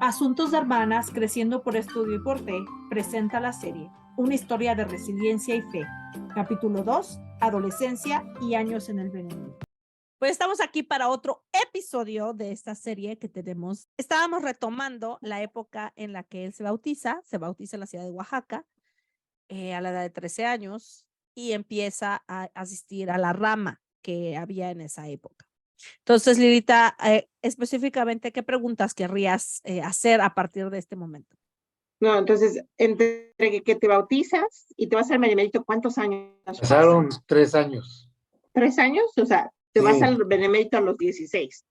Asuntos de Hermanas, Creciendo por Estudio y por Fe, presenta la serie Una historia de resiliencia y fe. Capítulo 2, Adolescencia y años en el Benemérito. Pues estamos aquí para otro episodio de esta serie que tenemos. Estábamos retomando la época en la que él se bautiza en la ciudad de Oaxaca, a la edad de 13 años, y empieza a asistir a la rama que había en esa época. Entonces, Lilita, específicamente, ¿qué preguntas querrías hacer a partir de este momento? No, entonces, entre que te bautizas y te vas al Benemérito, ¿cuántos años pasaron? 3 años. 3 años, o sea, te Sí. vas al Benemérito a los 16.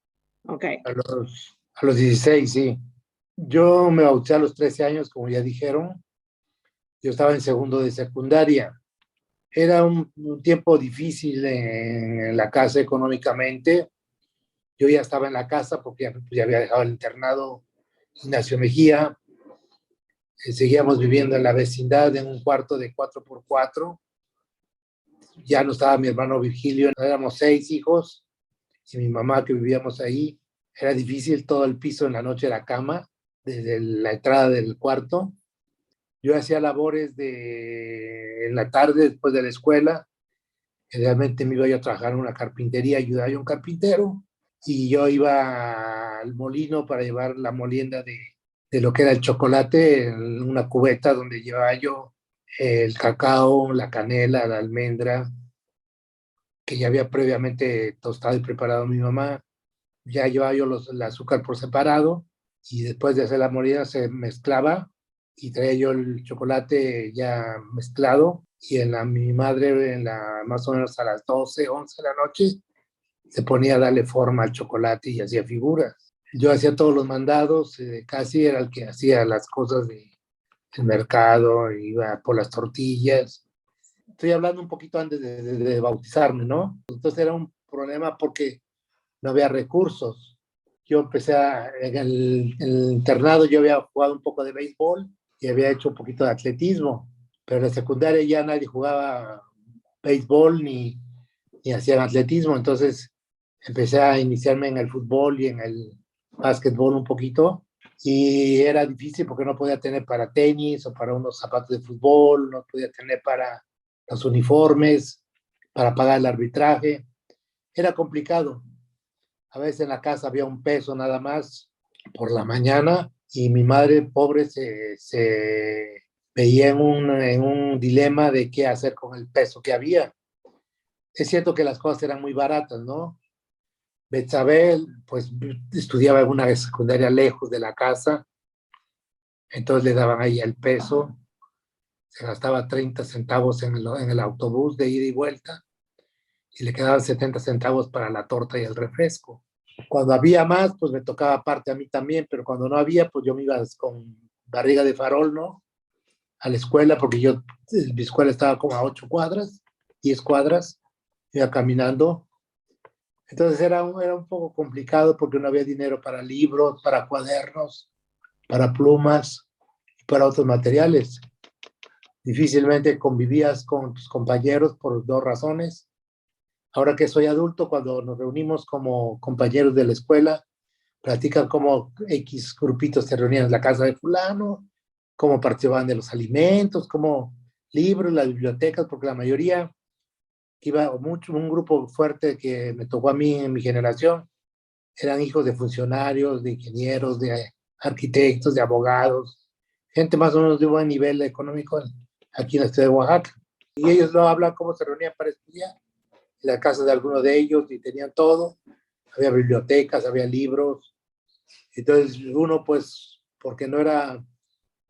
Ok. A los 16, sí. Yo me bauticé a los 13 años, como ya dijeron. Yo estaba en segundo de secundaria. Era un tiempo difícil en la casa económicamente. Yo ya estaba en la casa porque ya había dejado el internado Ignacio Mejía. Seguíamos viviendo en la vecindad en un cuarto de 4x4. Ya no estaba mi hermano Virgilio, éramos 6 hijos y mi mamá, que vivíamos ahí. Era difícil, todo el piso en la noche era cama, desde la entrada del cuarto. Yo hacía labores en la tarde, después de la escuela. Generalmente me iba yo a trabajar en una carpintería, ayudaba a un carpintero, y yo iba al molino para llevar la molienda de lo que era el chocolate en una cubeta donde llevaba yo el cacao, la canela, la almendra, que ya había previamente tostado y preparado mi mamá. Ya llevaba yo el azúcar por separado, y después de hacer la molida se mezclaba y traía yo el chocolate ya mezclado, y mi madre más o menos a las 12, 11 de la noche se ponía a darle forma al chocolate y hacía figuras. Yo hacía todos los mandados, casi era el que hacía las cosas del mercado, iba por las tortillas. Estoy hablando un poquito antes de bautizarme, ¿no? Entonces era un problema porque no había recursos. Yo empecé en el internado, yo había jugado un poco de béisbol y había hecho un poquito de atletismo, pero en la secundaria ya nadie jugaba béisbol ni hacían atletismo. Entonces empecé a iniciarme en el fútbol y en el básquetbol un poquito, y era difícil porque no podía tener para tenis o para unos zapatos de fútbol, no podía tener para los uniformes, para pagar el arbitraje. Era complicado. A veces en la casa había un peso nada más por la mañana, y mi madre pobre se veía en un dilema de qué hacer con el peso que había. Es cierto que las cosas eran muy baratas, ¿no? Betsabel, pues, estudiaba en una secundaria lejos de la casa, entonces le daban ahí el peso, se gastaba 30 centavos en el autobús de ida y vuelta, y le quedaban 70 centavos para la torta y el refresco. Cuando había más, pues me tocaba parte a mí también, pero cuando no había, pues yo me iba con barriga de farol, ¿no? A la escuela, porque mi escuela estaba como a 8 cuadras, 10 cuadras, iba caminando. Entonces era un poco complicado porque no había dinero para libros, para cuadernos, para plumas y para otros materiales. Difícilmente convivías con tus compañeros por 2 razones. Ahora que soy adulto, cuando nos reunimos como compañeros de la escuela, platican cómo X grupitos se reunían en la casa de fulano, cómo participaban de los alimentos, cómo libros, las bibliotecas, porque la mayoría iba mucho, un grupo fuerte que me tocó a mí en mi generación, eran hijos de funcionarios, de ingenieros, de arquitectos, de abogados, gente más o menos de buen nivel económico aquí en la ciudad de Oaxaca. Y ellos no hablan cómo se reunían para estudiar en la casa de alguno de ellos, y tenían todo. Había bibliotecas, había libros. Entonces uno, pues, porque no era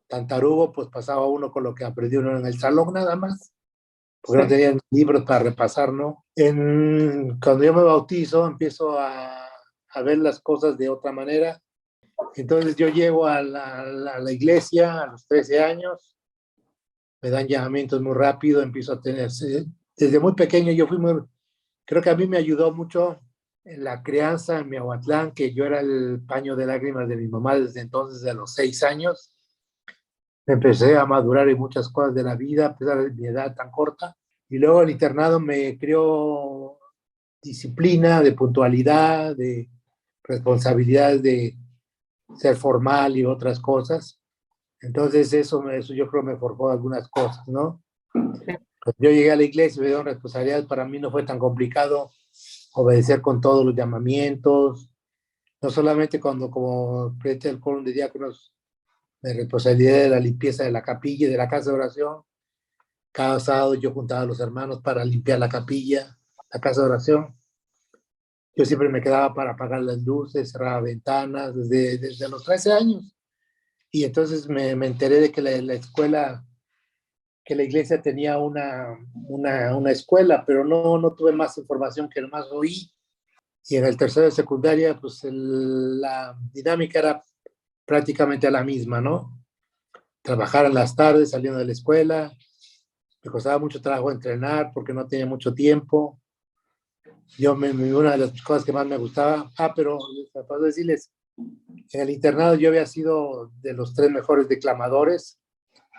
tan tarugo, pues pasaba uno con lo que aprendió uno en el salón nada más, porque no tenían libros para repasar, ¿no? Cuando yo me bautizo, empiezo a ver las cosas de otra manera. Entonces yo llego a la iglesia a los 13 años, me dan llamamientos muy rápido, empiezo a tener, desde muy pequeño yo creo que a mí me ayudó mucho en la crianza en Miahuatlán, que yo era el paño de lágrimas de mi mamá desde entonces, de los 6 años. Empecé a madurar en muchas cosas de la vida, a pesar de mi edad tan corta. Y luego el internado me creó disciplina, de puntualidad, de responsabilidad, de ser formal y otras cosas. Entonces eso yo creo me forjó algunas cosas, ¿no? Cuando yo llegué a la iglesia y me dieron responsabilidades, para mí no fue tan complicado obedecer con todos los llamamientos, no solamente cuando como presidente del quórum de diáconos me responsabilidad de la limpieza de la capilla y de la casa de oración. Cada sábado yo juntaba a los hermanos para limpiar la capilla, la casa de oración. Yo siempre me quedaba para apagar las luces, cerraba ventanas desde los 13 años. Y entonces me enteré de que la escuela, que la iglesia tenía una escuela, pero no tuve más información que nomás oí. Y en el tercero de secundaria, pues la dinámica era prácticamente la misma, ¿no? Trabajar en las tardes saliendo de la escuela. Me costaba mucho trabajo entrenar porque no tenía mucho tiempo. Una de las cosas que más me gustaba, pero les puedo decirles, en el internado yo había sido de los 3 mejores declamadores.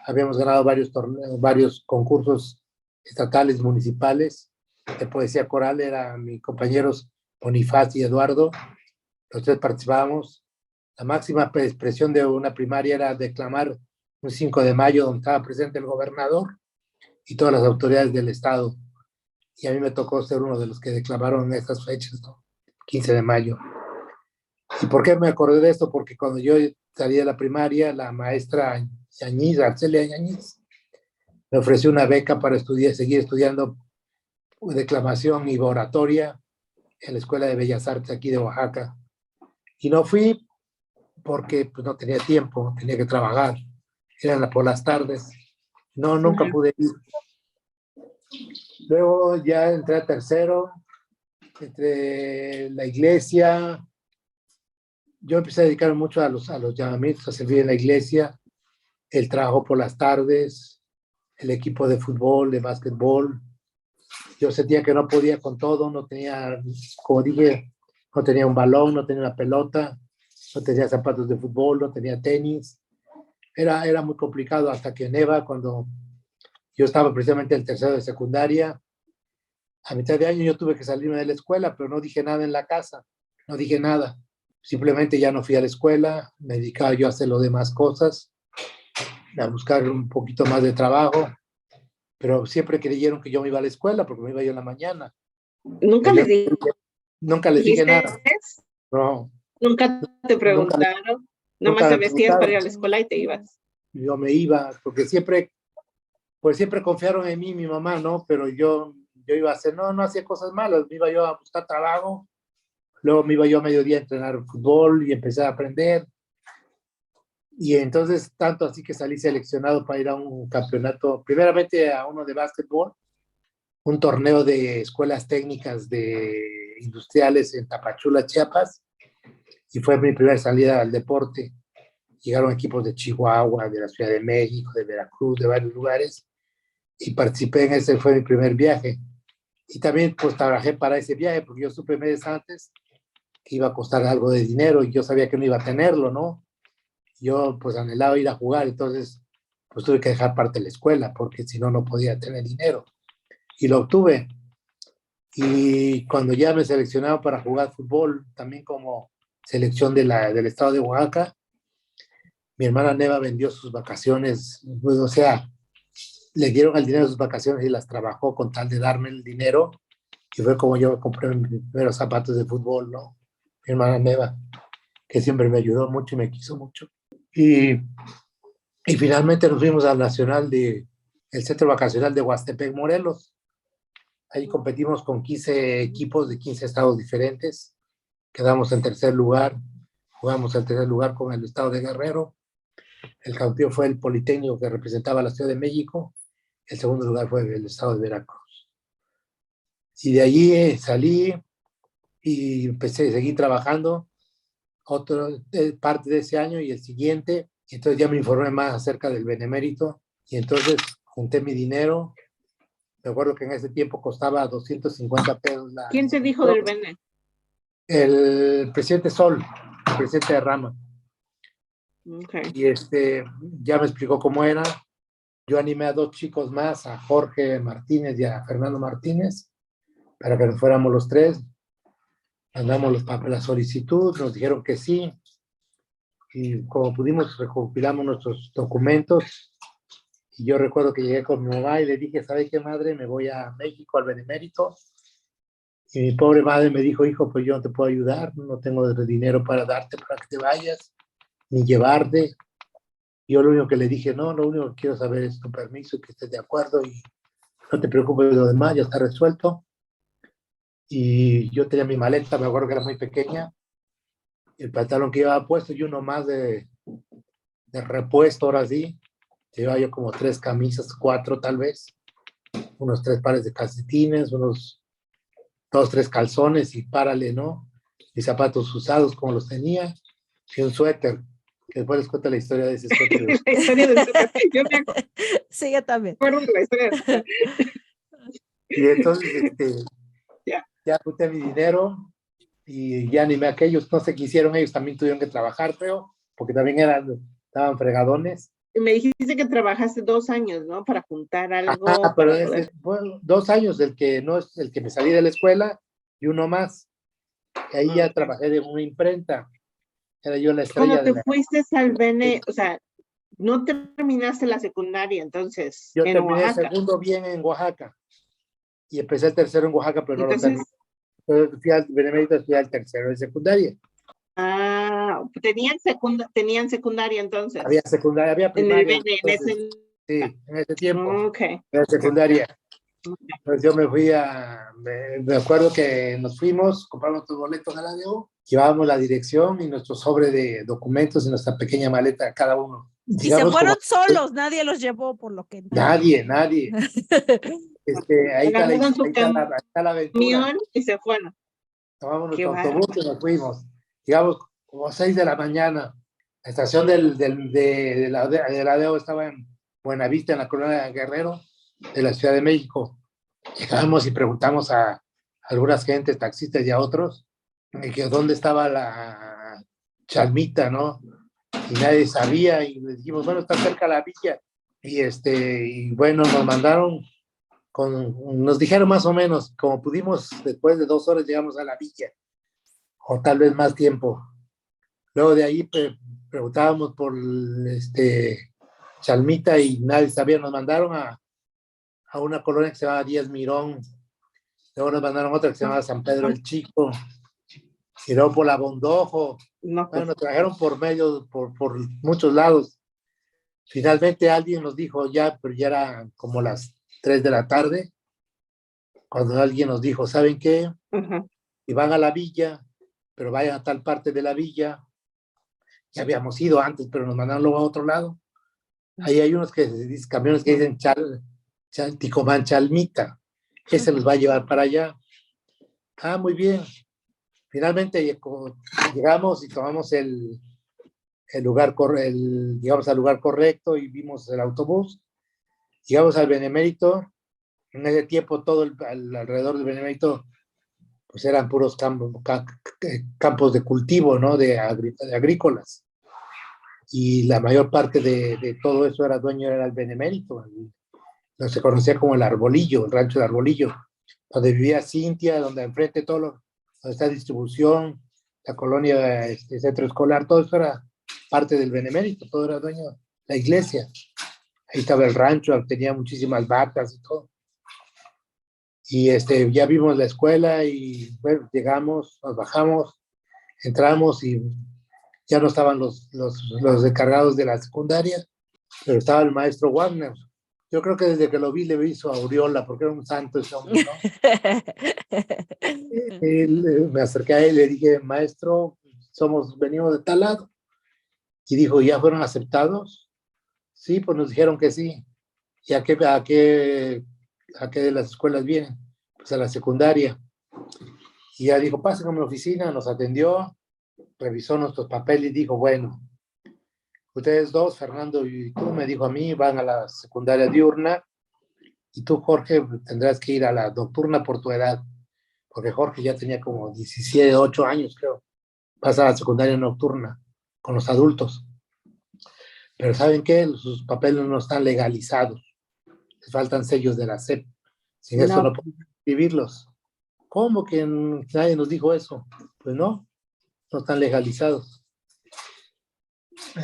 Habíamos ganado varios torneos, varios concursos estatales, municipales. De poesía coral eran mis compañeros Bonifaz y Eduardo. Los 3 participábamos. La máxima expresión de una primaria era declamar un 5 de mayo donde estaba presente el gobernador y todas las autoridades del estado. Y a mí me tocó ser uno de los que declamaron en estas fechas, ¿no? 15 de mayo. ¿Y por qué me acordé de esto? Porque cuando yo salí de la primaria, la maestra Yañiz, Arcelia Yañiz, me ofreció una beca para seguir estudiando declamación y oratoria en la Escuela de Bellas Artes aquí de Oaxaca. Y no fui porque pues, no tenía tiempo, tenía que trabajar. Eran por las tardes. No, nunca pude ir. Luego ya entré a tercero, entre la iglesia. Yo empecé a dedicarme mucho a los llamamientos, a servir en la iglesia, el trabajo por las tardes, el equipo de fútbol, de básquetbol. Yo sentía que no podía con todo, no tenía, como dije, no tenía un balón, no tenía una pelota, no tenía zapatos de fútbol, no tenía tenis. Era muy complicado hasta que en EVA, cuando yo estaba precisamente en el tercero de secundaria, a mitad de año yo tuve que salirme de la escuela, pero no dije nada en la casa, no dije nada. Simplemente ya no fui a la escuela, me dedicaba yo a hacer las demás cosas, a buscar un poquito más de trabajo, pero siempre creyeron que yo me iba a la escuela porque me iba yo en la mañana. ¿Nunca les Nunca les dije nada. No, ¿Nunca te preguntaron? Nomás te vestías para ir a la escuela y te ibas. Yo me iba, porque pues siempre confiaron en mí, mi mamá, ¿no? Pero yo iba a hacer, no hacía cosas malas, me iba yo a buscar trabajo, luego me iba yo a mediodía a entrenar fútbol y empecé a aprender. Y entonces, tanto así que salí seleccionado para ir a un campeonato, primeramente a uno de básquetbol, un torneo de escuelas técnicas de industriales en Tapachula, Chiapas, y fue mi primera salida al deporte. Llegaron equipos de Chihuahua, de la Ciudad de México, de Veracruz, de varios lugares, y participé en ese, fue mi primer viaje. Y también pues trabajé para ese viaje, porque yo supe meses antes que iba a costar algo de dinero y yo sabía que no iba a tenerlo, ¿no? Yo pues anhelaba ir a jugar, entonces pues tuve que dejar parte de la escuela, porque si no, no podía tener dinero. Y lo obtuve. Y cuando ya me seleccionaron para jugar fútbol, también como selección del estado de Oaxaca, mi hermana Neva vendió sus vacaciones, pues, o sea, le dieron el dinero de sus vacaciones y las trabajó con tal de darme el dinero. Y fue como yo me compré mis primeros zapatos de fútbol, ¿no? Mi hermana Neva, que siempre me ayudó mucho y me quiso mucho. Y finalmente nos fuimos al Nacional el Centro Vacacional de Huastepec, Morelos. Ahí competimos con 15 equipos de 15 estados diferentes. Quedamos en tercer lugar. Jugamos en tercer lugar con el estado de Guerrero. El campeón fue el Politécnico, que representaba a la Ciudad de México. El segundo lugar fue el estado de Veracruz. Y de allí salí y seguí trabajando parte de ese año y el siguiente. Y entonces ya me informé más acerca del Benemérito. Y entonces junté mi dinero. Me acuerdo que en ese tiempo costaba 250 pesos. ¿Quién te dijo del Bene? El presidente Sol, el presidente de Rama. Okay. Y ya me explicó cómo era. Yo animé a 2 chicos más, a Jorge Martínez y a Fernando Martínez, para que nos fuéramos los 3. Mandamos la solicitud, nos dijeron que sí. y como pudimos recopilamos nuestros documentos. Y yo recuerdo que llegué con mi mamá y le dije, ¿sabe qué, madre? Me voy a México al Benemérito. Y mi pobre madre me dijo, hijo, pues yo no te puedo ayudar, no tengo dinero para darte para que te vayas, ni llevarte. Yo lo único que le dije, no, lo único que quiero saber es tu permiso, que estés de acuerdo y no te preocupes de lo demás, ya está resuelto. Y yo tenía mi maleta, me acuerdo que era muy pequeña, el pantalón que llevaba puesto y uno más de repuesto, ahora sí. Llevaba yo como 3 camisas, 4 tal vez, unos 3 pares de calcetines, unos 2, 3 calzones y párale, ¿no? Y zapatos usados como los tenía, y un suéter, que después les cuento la historia de ese suéter. La historia del súper. Yo me Sí, yo también. acuerdo de la historia del súper. Y entonces, Ya. ya junté mi dinero y ya animé a aquellos, no sé qué hicieron, ellos también tuvieron que trabajar, creo, porque también estaban fregadones. Y me dijiste que trabajaste 2 años, ¿no? Para juntar Ah, algo, pero para poder. bueno, 2 años del que no es el que me salí de la escuela y uno más. Y ahí ya Okay. trabajé de una imprenta. Era yo la ¿Cómo estrella de te la... fuiste al Bene? O sea, no terminaste la secundaria entonces Yo en terminé el Oaxaca. segundo bien en Oaxaca y empecé el tercero en Oaxaca, pero no lo Entonces, terminé. Entonces fui al Benemérito, fui al tercero de secundaria. tenían secundaria Había entonces, secundaria, había en el primaria, Bene, en entonces, ese. sí, en ese tiempo, Okay, era okay, secundaria. okay. Pues yo me fui me acuerdo que nos fuimos, compramos tus boletos de la DO, llevábamos la dirección y nuestro sobre de documentos y nuestra pequeña maleta cada uno. Y se Digamos como fueron solos, nadie los llevó, por lo que entiendo. nadie. Agarraron su Ahí está la aventura. camión y se fueron. Tomamos Qué nuestro autobús bárbaro. y nos fuimos. Llegamos como 6 de la mañana. La estación de la DO estaba en Buenavista, en la colonia de Guerrero, de la Ciudad de México. Llegamos y preguntamos a algunas gentes, taxistas y a otros, que dónde estaba la Chalmita, ¿no? Y nadie sabía, y le dijimos, bueno, está cerca la villa. Y bueno, nos dijeron más o menos, como pudimos, después de 2 horas llegamos a la villa, o tal vez más tiempo. Luego de ahí preguntábamos por Chalmita y nadie sabía, nos mandaron a una colonia que se llama Díaz Mirón. Luego nos mandaron otra que se llama San Pedro el Chico, y luego por la Bondojo. No, Bueno, pues. nos trajeron por muchos lados. Finalmente alguien nos dijo ya, pero ya eran como las 3 de la tarde, cuando alguien nos dijo, ¿saben qué? Ajá. Y van a la villa, pero vayan a tal parte de la villa. Ya habíamos ido antes, pero nos mandaron luego a otro lado. Ahí hay unos camiones que dicen Ticomán Chalmita. Ese los va a llevar para allá. Ah, muy bien. Finalmente llegamos y tomamos llegamos al lugar correcto y vimos el autobús. Llegamos al Benemérito. En ese tiempo todo alrededor del Benemérito pues eran puros campos de cultivo, ¿no? De agrícolas. Y la mayor parte de todo eso era el Benemérito. No se conocía como el Arbolillo, el rancho de Arbolillo, donde vivía Cintia, donde enfrente donde está distribución, la colonia, centro escolar, todo eso era parte del Benemérito, todo era dueño, la iglesia. Ahí estaba el rancho, tenía muchísimas vacas y todo. Y ya vimos la escuela y bueno, llegamos, nos bajamos, entramos y ya no estaban los encargados de la secundaria, pero estaba el maestro Wagner. Yo creo que desde que lo vi le vi su aureola, porque era un santo ese hombre, ¿no? Me acerqué a él y le dije, maestro, venimos de tal lado. Y dijo, ¿ya fueron aceptados? Sí, pues nos dijeron que sí. ¿Y a qué de las escuelas vienen? Pues a la secundaria. Y ya dijo, pasen a mi oficina, nos atendió, revisó nuestros papeles y dijo, bueno, ustedes dos, Fernando y tú, me dijo a mí, van a la secundaria diurna y tú, Jorge, tendrás que ir a la nocturna por tu edad, porque Jorge ya tenía como 17, 8 años, creo. Pasa a la secundaria nocturna con los adultos. Pero ¿saben qué? Sus papeles no están legalizados. Les faltan sellos de la SEP. Sin eso No. no pueden escribirlos. ¿Cómo que nadie nos dijo eso? Pues no están legalizados.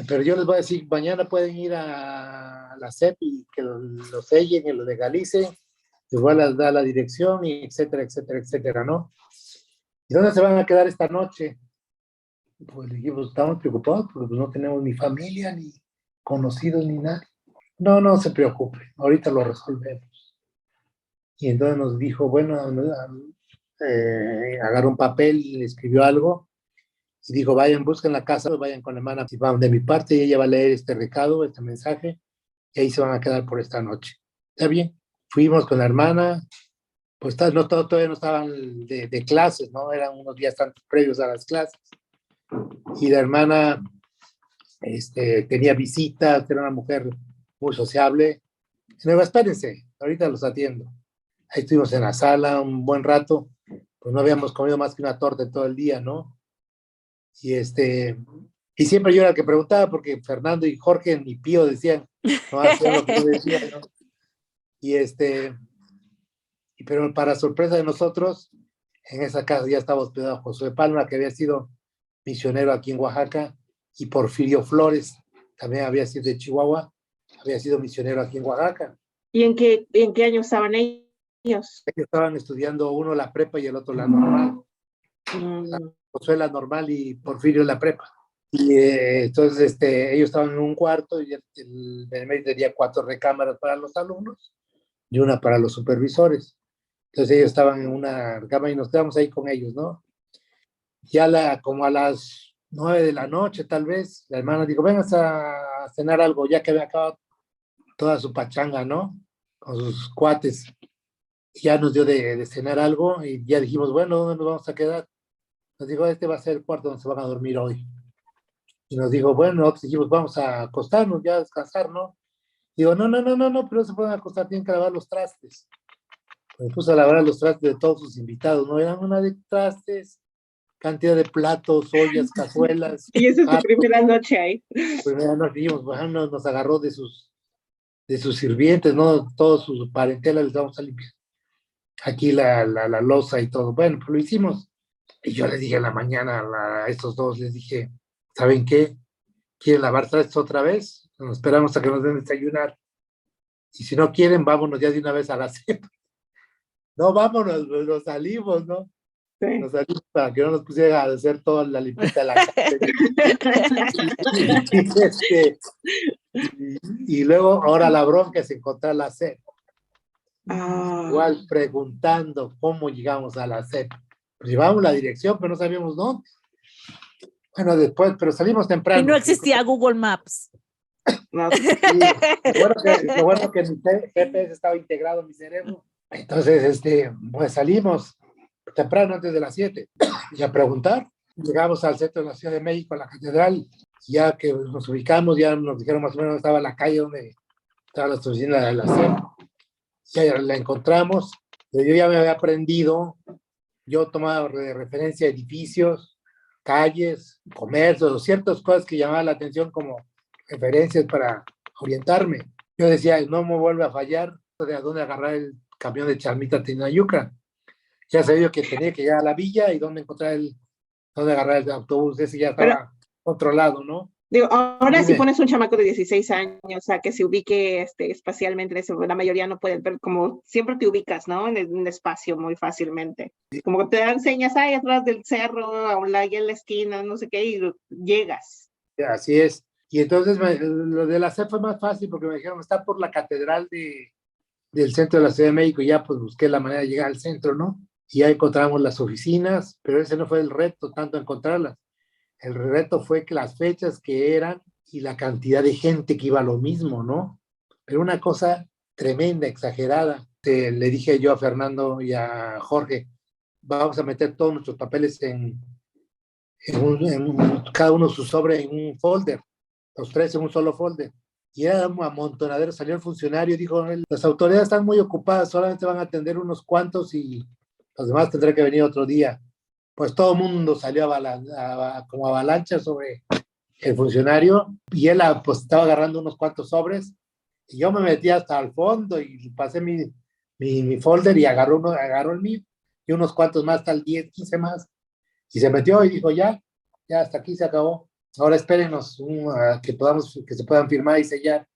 Pero yo les voy a decir, mañana pueden ir a la SEP y que lo sellen y lo legalicen, igual les da la dirección y etcétera, etcétera, etcétera, ¿no? ¿Y dónde se van a quedar esta noche? Pues dijimos, estamos preocupados porque pues, no tenemos ni familia, ni conocidos, ni nada. No, no se preocupe, ahorita lo resolvemos. Y entonces nos dijo, bueno, agarró un papel y le escribió algo y dijo, vayan, busquen la casa, vayan con la hermana de mi parte y ella va a leer este recado, este mensaje, y ahí se van a quedar por esta noche. Está bien, fuimos con la hermana, pues no, todavía no estaban de clases, ¿no? Eran unos días tantos previos a las clases. Y la hermana tenía visitas, era una mujer muy sociable. Y me dijo, espérense, ahorita los atiendo. Ahí estuvimos en la sala un buen rato, pues no habíamos comido más que una torta todo el día, ¿no? Y y siempre yo era el que preguntaba, porque Fernando y Jorge ni Pío decían, no hacían lo que yo decía, ¿no? Y pero para sorpresa de nosotros, en esa casa ya estaba hospedado Josué Palma, que había sido misionero aquí en Oaxaca, y Porfirio Flores, también había sido de Chihuahua, había sido misionero aquí en Oaxaca. ¿Y en qué año estaban ellos? Ellos estaban estudiando uno la prepa y el otro la normal. Mm. Josué la normal y Porfirio la prepa. Y entonces ellos estaban en un cuarto y el Benemérito tenía 4 recámaras para los alumnos y una para los supervisores. Entonces ellos estaban en una recámara y nos quedamos ahí con ellos, ¿no? Ya como a las 9 de la noche, tal vez, la hermana dijo, vengas a cenar algo, ya que había acabado toda su pachanga, ¿no? Con sus cuates. Ya nos dio de cenar algo y ya dijimos, bueno, ¿dónde nos vamos a quedar? Nos dijo, este va a ser el cuarto donde se van a dormir hoy. Y nos dijo, bueno, nosotros dijimos, vamos a acostarnos, ya a descansar, ¿no? Digo, no, no, no, no, no, pero no se pueden acostar, tienen que lavar los trastes. Me puso a lavar los trastes de todos sus invitados, ¿no? Eran una de trastes, cantidad de platos, ollas, cazuelas, Y esa es tu platos. primera noche ahí. Primero nos dijimos, bueno, nos agarró de sus sirvientes, ¿no? Todos sus parentelas les vamos a limpiar. Aquí la loza y todo. Bueno, pues lo hicimos. Y yo les dije en la mañana a estos dos, les dije, ¿saben qué? ¿Quieren lavar trastes otra vez? Nos esperamos a que nos den desayunar. Y si no quieren, vámonos ya de una vez a la cena. No, vámonos, pues, nos salimos, ¿no? Sí. Nos salimos para que no nos pusieran a hacer toda la limpieza de la casa. Y luego, ahora la bronca es encontrar la cena. Igual preguntando cómo llegamos a la cena. Pues llevamos la dirección, pero no sabíamos dónde. Bueno, después, pero salimos temprano. Y no existía Google Maps. No. Sí, lo bueno que mi GPS estaba integrado en mi cerebro. Entonces, pues salimos temprano, antes de las 7, y a preguntar. Llegamos al centro de la Ciudad de México, a la catedral. Ya que nos ubicamos, ya nos dijeron más o menos dónde estaba la calle donde estaba la oficina de la CEP. Ya la encontramos. Pero yo ya me había aprendido, yo tomaba de referencia edificios, calles, comercios, ciertas cosas que llamaban la atención como referencias para orientarme. Yo decía, no me vuelve a fallar de a dónde agarrar el camión de Chalmita a Tinayuca. Ya sabía que tenía que llegar a la villa y dónde encontrar dónde agarrar el autobús. Ese ya estaba Pero, controlado, ¿no? digo, ahora si Dime. pones un chamaco de 16 años a que se ubique espacialmente, la mayoría no puede ver, como siempre te ubicas, ¿no? En un espacio muy fácilmente. Como que te dan señas ahí atrás del cerro, ahí en la esquina, no sé qué, y llegas. Así es. Y entonces lo de la CEP fue más fácil porque me dijeron, está por la catedral del centro de la Ciudad de México, y ya pues busqué la manera de llegar al centro, ¿no? Y ya encontramos las oficinas, pero ese no fue el reto, tanto encontrarlas. El reto fue que las fechas que eran y la cantidad de gente que iba a lo mismo, ¿no? Pero una cosa tremenda, exagerada. Le dije yo a Fernando y a Jorge, vamos a meter todos nuestros papeles cada uno su sobre en un folder, los 3 en un solo folder. Y era un amontonadero, salió el funcionario y dijo, las autoridades están muy ocupadas, solamente van a atender unos cuantos y los demás tendrán que venir otro día. Pues todo el mundo salió como avalancha sobre el funcionario y él pues estaba agarrando unos cuantos sobres y yo me metí hasta el fondo y pasé mi folder y agarró el mío y unos cuantos más, tal 10, 15 más. Y se metió y dijo, ya hasta aquí se acabó. ahora espérenos a que se puedan firmar y sellar.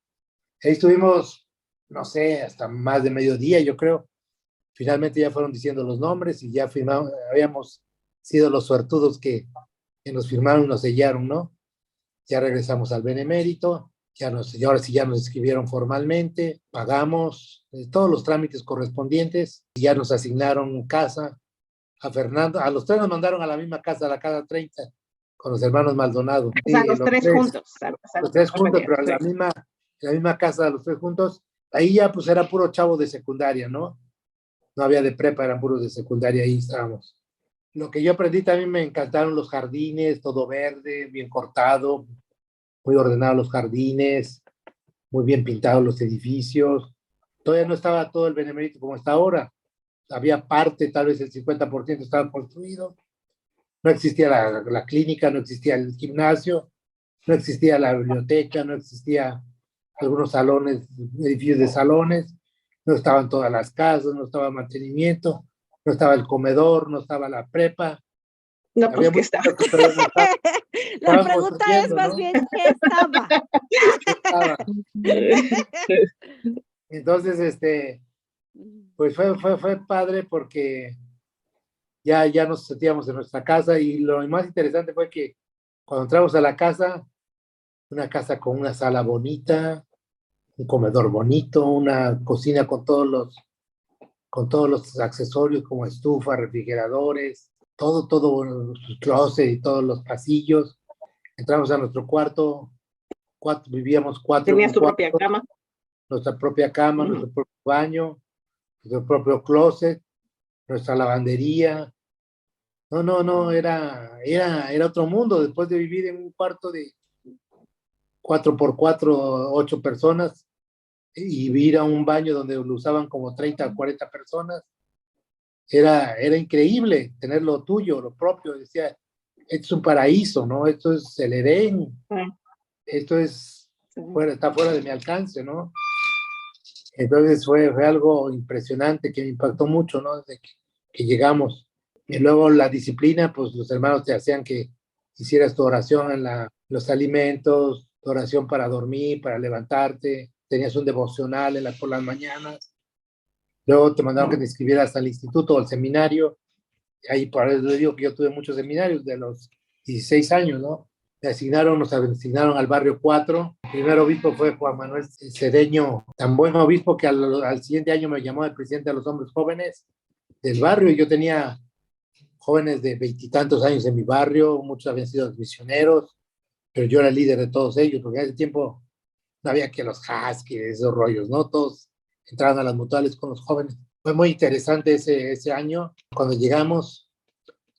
Ahí estuvimos, no sé, hasta más de mediodía, yo creo. Finalmente ya fueron diciendo los nombres y ya firmamos, habíamos sido los suertudos que nos firmaron y nos sellaron, ¿no? Ya regresamos al Benemérito, ahora sí ya nos escribieron formalmente, pagamos todos los trámites correspondientes, y ya nos asignaron casa a Fernando, a los tres nos mandaron a la misma casa, a la casa 30, con los hermanos Maldonado. O sea, los tres juntos. Los tres juntos, pero en la misma casa, los tres juntos. Ahí ya pues era puro chavo de secundaria, ¿no? No había de prepa, eran puros de secundaria, ahí estábamos. Lo que yo aprendí también me encantaron los jardines, todo verde, bien cortado, muy ordenados los jardines, muy bien pintados los edificios. Todavía no estaba todo el Benemérito como está ahora. Había parte, tal vez el 50% estaba construido. No existía la clínica, no existía el gimnasio, no existía la biblioteca, no existía algunos salones, edificios de salones, no estaban todas las casas, no estaba mantenimiento, no estaba el comedor, no estaba la prepa. No, pues, ¿qué estaba? La pregunta es más, ¿no?, bien, ¿qué estaba? Entonces, pues fue padre porque ya nos sentíamos en nuestra casa, y lo más interesante fue que cuando entramos a la casa, una casa con una sala bonita, un comedor bonito, una cocina con todos los accesorios como estufa, refrigeradores, todo, sus closet y todos los pasillos. Entramos a nuestro cuarto, vivíamos cuatro. ¿Tenías tu propia cama? Nuestra propia cama, nuestro propio baño, nuestro propio closet, nuestra lavandería. No, era otro mundo después de vivir en un cuarto de 4x4, 8 personas, y ir a un baño donde lo usaban como 30 o 40 personas. Era increíble tener lo tuyo, lo propio. Decía, esto es un paraíso, ¿no? Esto es el Edén. Esto está fuera de mi alcance, ¿no? Entonces fue algo impresionante que me impactó mucho, ¿no? Desde que llegamos. Y luego la disciplina, pues los hermanos te hacían que hicieras tu oración en los alimentos, tu oración para dormir, para levantarte. Tenías un devocional por las mañanas. Luego te mandaron que te inscribieras al instituto o al seminario. Ahí por eso digo que yo tuve muchos seminarios de los 16 años, ¿no? Nos asignaron al barrio 4. El primer obispo fue Juan Manuel Cedeño, tan buen obispo que al siguiente año me llamó el presidente de los hombres jóvenes del barrio, y yo tenía jóvenes de 20 y tantos años en mi barrio, muchos habían sido misioneros, pero yo era el líder de todos ellos, porque en ese tiempo no había que los huskies, esos rollos, ¿no? Todos entraban a las mutuales con los jóvenes. Fue muy interesante ese año. Cuando llegamos,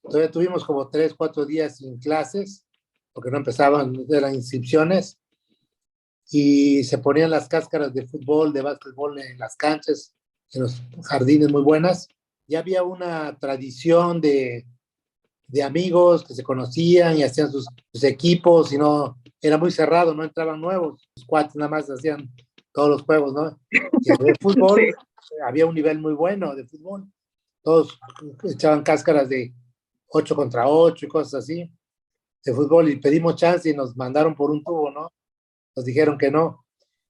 todavía tuvimos como 3, 4 días sin clases, porque no empezaban, eran inscripciones, y se ponían las cáscaras de fútbol, de básquetbol en las canchas, en los jardines muy buenas. Ya había una tradición de amigos que se conocían y hacían sus equipos, y no, era muy cerrado, no entraban nuevos, los cuates nada más hacían todos los juegos, ¿no? Y el fútbol, sí, había un nivel muy bueno de fútbol, todos echaban cáscaras de 8 contra 8 y cosas así, de fútbol, y pedimos chance y nos mandaron por un tubo, ¿no? Nos dijeron que no,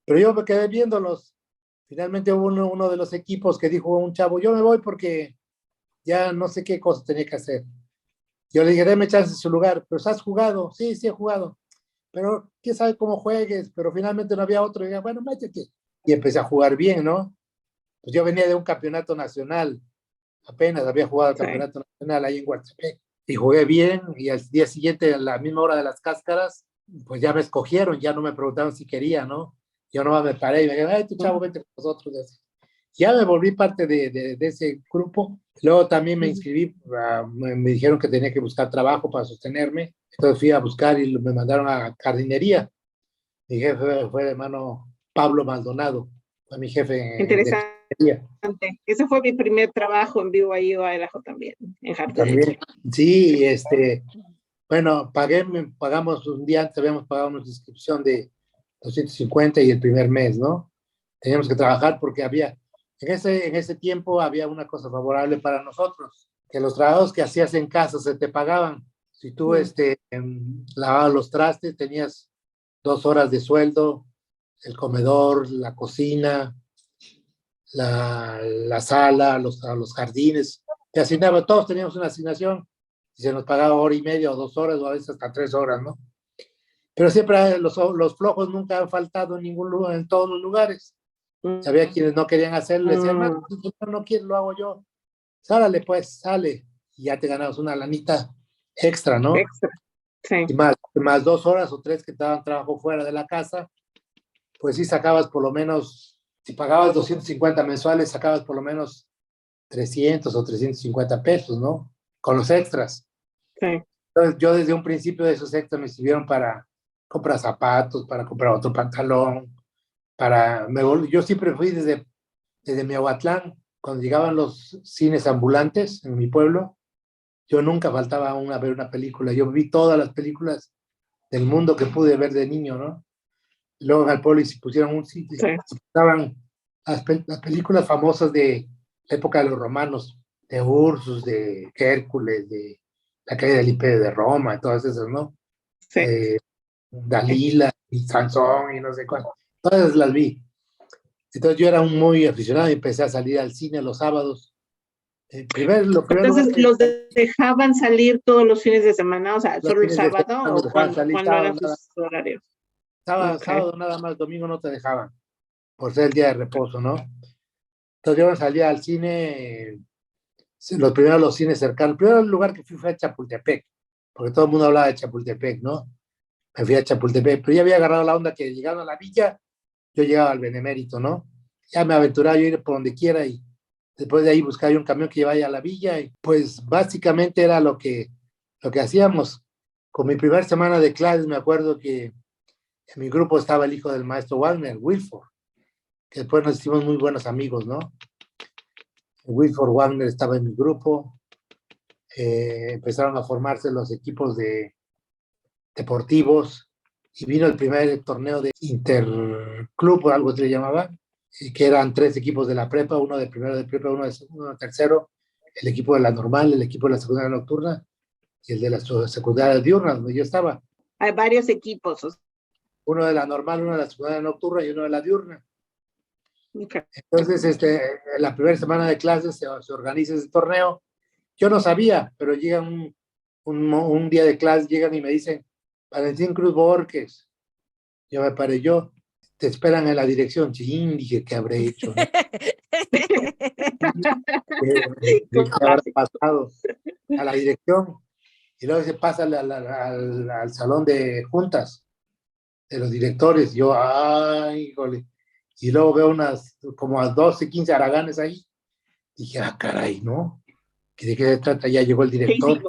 pero yo me quedé viéndolos. Finalmente hubo uno de los equipos que dijo un chavo, yo me voy porque ya no sé qué cosa tenía que hacer. Yo le dije, déme chance en su lugar, pero ¿has jugado? Sí, he jugado, pero quién sabe cómo juegues, pero finalmente no había otro. Y dije, bueno, métete. Y empecé a jugar bien, ¿no? Pues yo venía de un campeonato nacional, apenas había jugado el campeonato nacional ahí en Huastepec, y jugué bien, y al día siguiente, a la misma hora de las cáscaras, pues ya me escogieron, ya no me preguntaban si quería, ¿no? Yo no me paré y me dije, ay, tu chavo, vente con nosotros. Ya me volví parte de ese grupo. Luego también me inscribí, me dijeron que tenía que buscar trabajo para sostenerme. Entonces fui a buscar y me mandaron a jardinería. Mi jefe fue el hermano Pablo Maldonado, fue mi jefe. Interesante. Ese fue mi primer trabajo en BYU Idaho también, en jardinería. Sí, bueno, pagamos un día antes, habíamos pagado una inscripción de 250 y el primer mes, ¿no? Teníamos que trabajar porque en ese tiempo había una cosa favorable para nosotros, que los trabajos que hacías en casa se te pagaban. Si tú lavabas los trastes, tenías 2 horas de sueldo, el comedor, la cocina, la sala, los jardines. Te asignaba, todos teníamos una asignación y se nos pagaba 1 hora y media o 2 horas o a veces hasta 3 horas, ¿no? Pero siempre los flojos nunca han faltado en ningún lugar, en todos los lugares. Había quienes no querían hacerlo, le decían, no, no quiero, lo hago yo. Sálale pues, sale. Y ya te ganabas una lanita extra, ¿no? Extra. Sí. Y más 2 horas o 3 que te daban trabajo fuera de la casa, pues sí sacabas por lo menos, si pagabas 250 mensuales, sacabas por lo menos 300 o 350 pesos, ¿no? Con los extras. Sí. Entonces yo desde un principio de esos extras me sirvieron para comprar zapatos, para comprar otro pantalón, yo siempre fui desde Miahuatlán, cuando llegaban los cines ambulantes en mi pueblo, yo nunca faltaba a ver una película. Yo vi todas las películas del mundo que pude ver de niño, ¿no? Y luego al pueblo y se pusieron un sitio, Sí. estaban las películas famosas de la época de los romanos, de Ursus, de Hércules, de la caída del Imperio de Roma, todas esas, ¿no? Sí. Dalila y Sansón y no sé cuál. Todas las vi. Entonces yo era muy aficionado y empecé a salir al cine los sábados. Entonces, ¿los dejaban salir todos los fines de semana? O sea, ¿solo el sábado o cuándo eran sus horarios? Sábado nada más, domingo no te dejaban, por ser el día de reposo, ¿no? Entonces yo salía al cine, los cines cercanos. El primer lugar que fui fue a Chapultepec, porque todo el mundo hablaba de Chapultepec, ¿no? Me fui a Chapultepec, pero ya había agarrado la onda que llegando a la villa, yo llegaba al Benemérito, ¿no? Ya me aventuraba yo a ir por donde quiera y después de ahí buscaba un camión que llevara a la villa y pues básicamente era lo que hacíamos. Con mi primera semana de clases me acuerdo que en mi grupo estaba el hijo del maestro Wagner, Wilford, que después nos hicimos muy buenos amigos, ¿no? Wilford Wagner estaba en mi grupo, empezaron a formarse los equipos deportivos y vino el primer torneo de interclub o algo se le llamaba, que eran 3 equipos de la prepa, uno de primero de prepa, uno de segundo, uno de tercero, el equipo de la normal, el equipo de la secundaria nocturna y el de la secundaria diurna, donde yo estaba. Hay varios equipos. Uno de la normal, uno de la secundaria nocturna y uno de la diurna. Okay. Entonces, la primera semana de clases se organiza ese torneo. Yo no sabía, pero llega un día de clase, llegan y me dicen, Valentín Cruz Borges. Yo me paré te esperan en la dirección. Chin, dije, ¿qué habré hecho? ¿No? ¿Qué habrá pasado? A la dirección. Y luego se pasa al salón de juntas de los directores. Yo, ay, híjole. Y luego veo como a 12, 15 haraganes ahí. Dije, caray, ¿no? ¿De qué se trata? Ya llegó el director.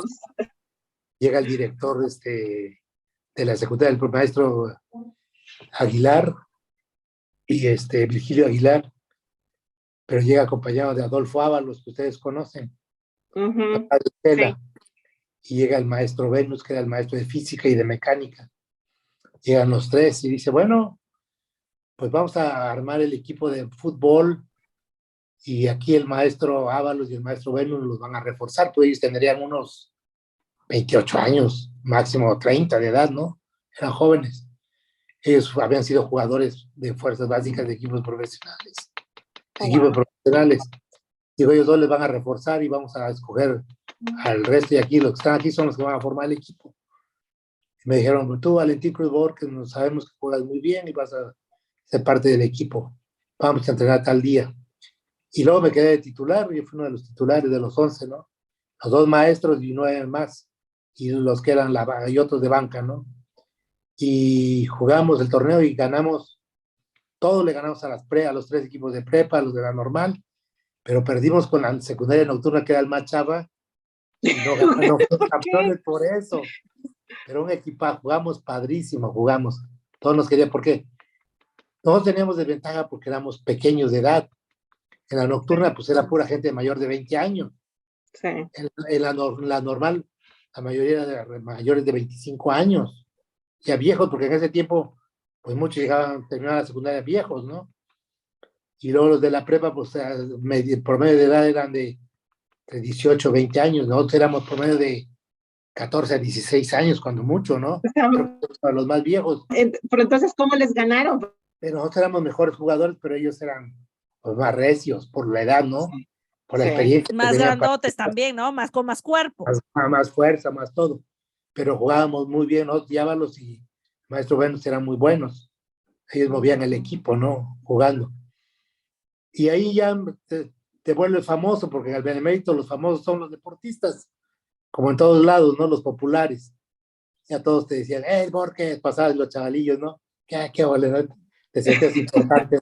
Llega el director de la secundaria, el maestro Aguilar y Virgilio Aguilar, pero llega acompañado de Adolfo Ábalos, que ustedes conocen, papá de Estela, sí. Y llega el maestro Venus, que era el maestro de física y de mecánica. Llegan los 3 y dice, bueno, pues vamos a armar el equipo de fútbol y aquí el maestro Ábalos y el maestro Venus los van a reforzar, pues ellos tendrían unos 28 años, máximo 30 de edad, ¿no? Eran jóvenes. Ellos habían sido jugadores de fuerzas básicas de equipos profesionales. Digo, ellos 2 les van a reforzar y vamos a escoger al resto, y aquí los que están aquí son los que van a formar el equipo. Y me dijeron, tú, Valentín Cruz Borges, sabemos que juegas muy bien y vas a ser parte del equipo. Vamos a entrenar tal día. Y luego me quedé de titular, yo fui uno de los titulares de los 11, ¿no? Los 2 maestros y 9 más, y los que eran y otros de banca, ¿no? Y jugamos el torneo y ganamos, todos le ganamos a los 3 equipos de prepa, a los de la normal, pero perdimos con la secundaria nocturna, que era el más chava, y no fuimos campeones por eso. Pero un equipo, jugamos padrísimo, todos nos querían, porque todos teníamos desventaja porque éramos pequeños de edad. En la nocturna, pues era pura gente mayor de 20 años. Sí. En la normal, la mayoría de mayores de 25 años. Ya viejos, porque en ese tiempo, pues muchos llegaban a terminar la secundaria viejos, ¿no? Y luego los de la prepa, pues el promedio de edad eran de 18, 20 años. Nosotros éramos promedio de 14 a 16 años, cuando mucho, ¿no? Estaban- Para los más viejos. Pero entonces, ¿cómo les ganaron? Pero nosotros éramos mejores jugadores, pero ellos eran pues, más recios por la edad, ¿no? Sí. Por la Sí. experiencia que Más tenían, grandotes también, ¿no? Más con más cuerpo. más fuerza, más todo. Pero jugábamos muy bien, ¿no? Llávalos y Maestro Venus eran muy buenos. Ellos movían el equipo, ¿no? Jugando. Y ahí ya te vuelves famoso, porque en el Benemérito los famosos son los deportistas, como en todos lados, ¿no? Los populares. Ya todos te decían, Borges, pasabas los chavalillos, ¿no? Qué vale, ¿no? Te sentías importante.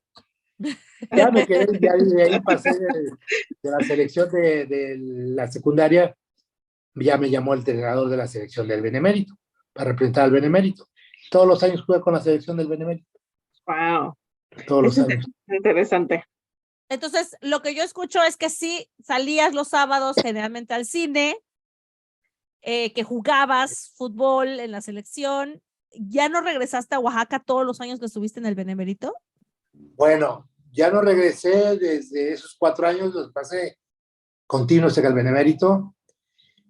Ya me quedé, ya de ahí pasé de la selección de la secundaria, ya me llamó el entrenador de la selección del Benemérito, para representar al Benemérito. Todos los años jugué con la selección del Benemérito, Wow. todos los Eso años. es interesante. Entonces, lo que yo escucho es que sí salías los sábados generalmente al cine, que jugabas fútbol en la selección. ¿Ya no regresaste a Oaxaca todos los años que estuviste en el Benemérito? Bueno, ya no regresé desde esos 4 años, los pasé continuos en el Benemérito,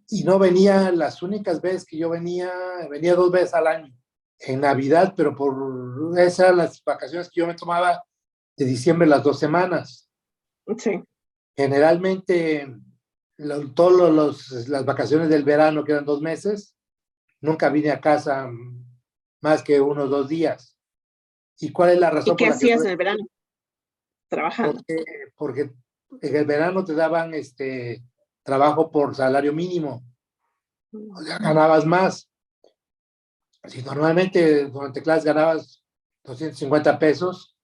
y no venía, las únicas veces que yo venía 2 veces al año, en Navidad, pero por esas las vacaciones que yo me tomaba de diciembre, las 2 semanas. Sí. Generalmente, todas las vacaciones del verano, que eran 2 meses, nunca vine a casa más que unos 2 días. ¿Y cuál es la ¿Y razón qué por la que hacías en el verano? Trabajando. porque en el verano te daban trabajo por salario mínimo, o sea, ganabas más. Si normalmente durante clases ganabas 250 pesos,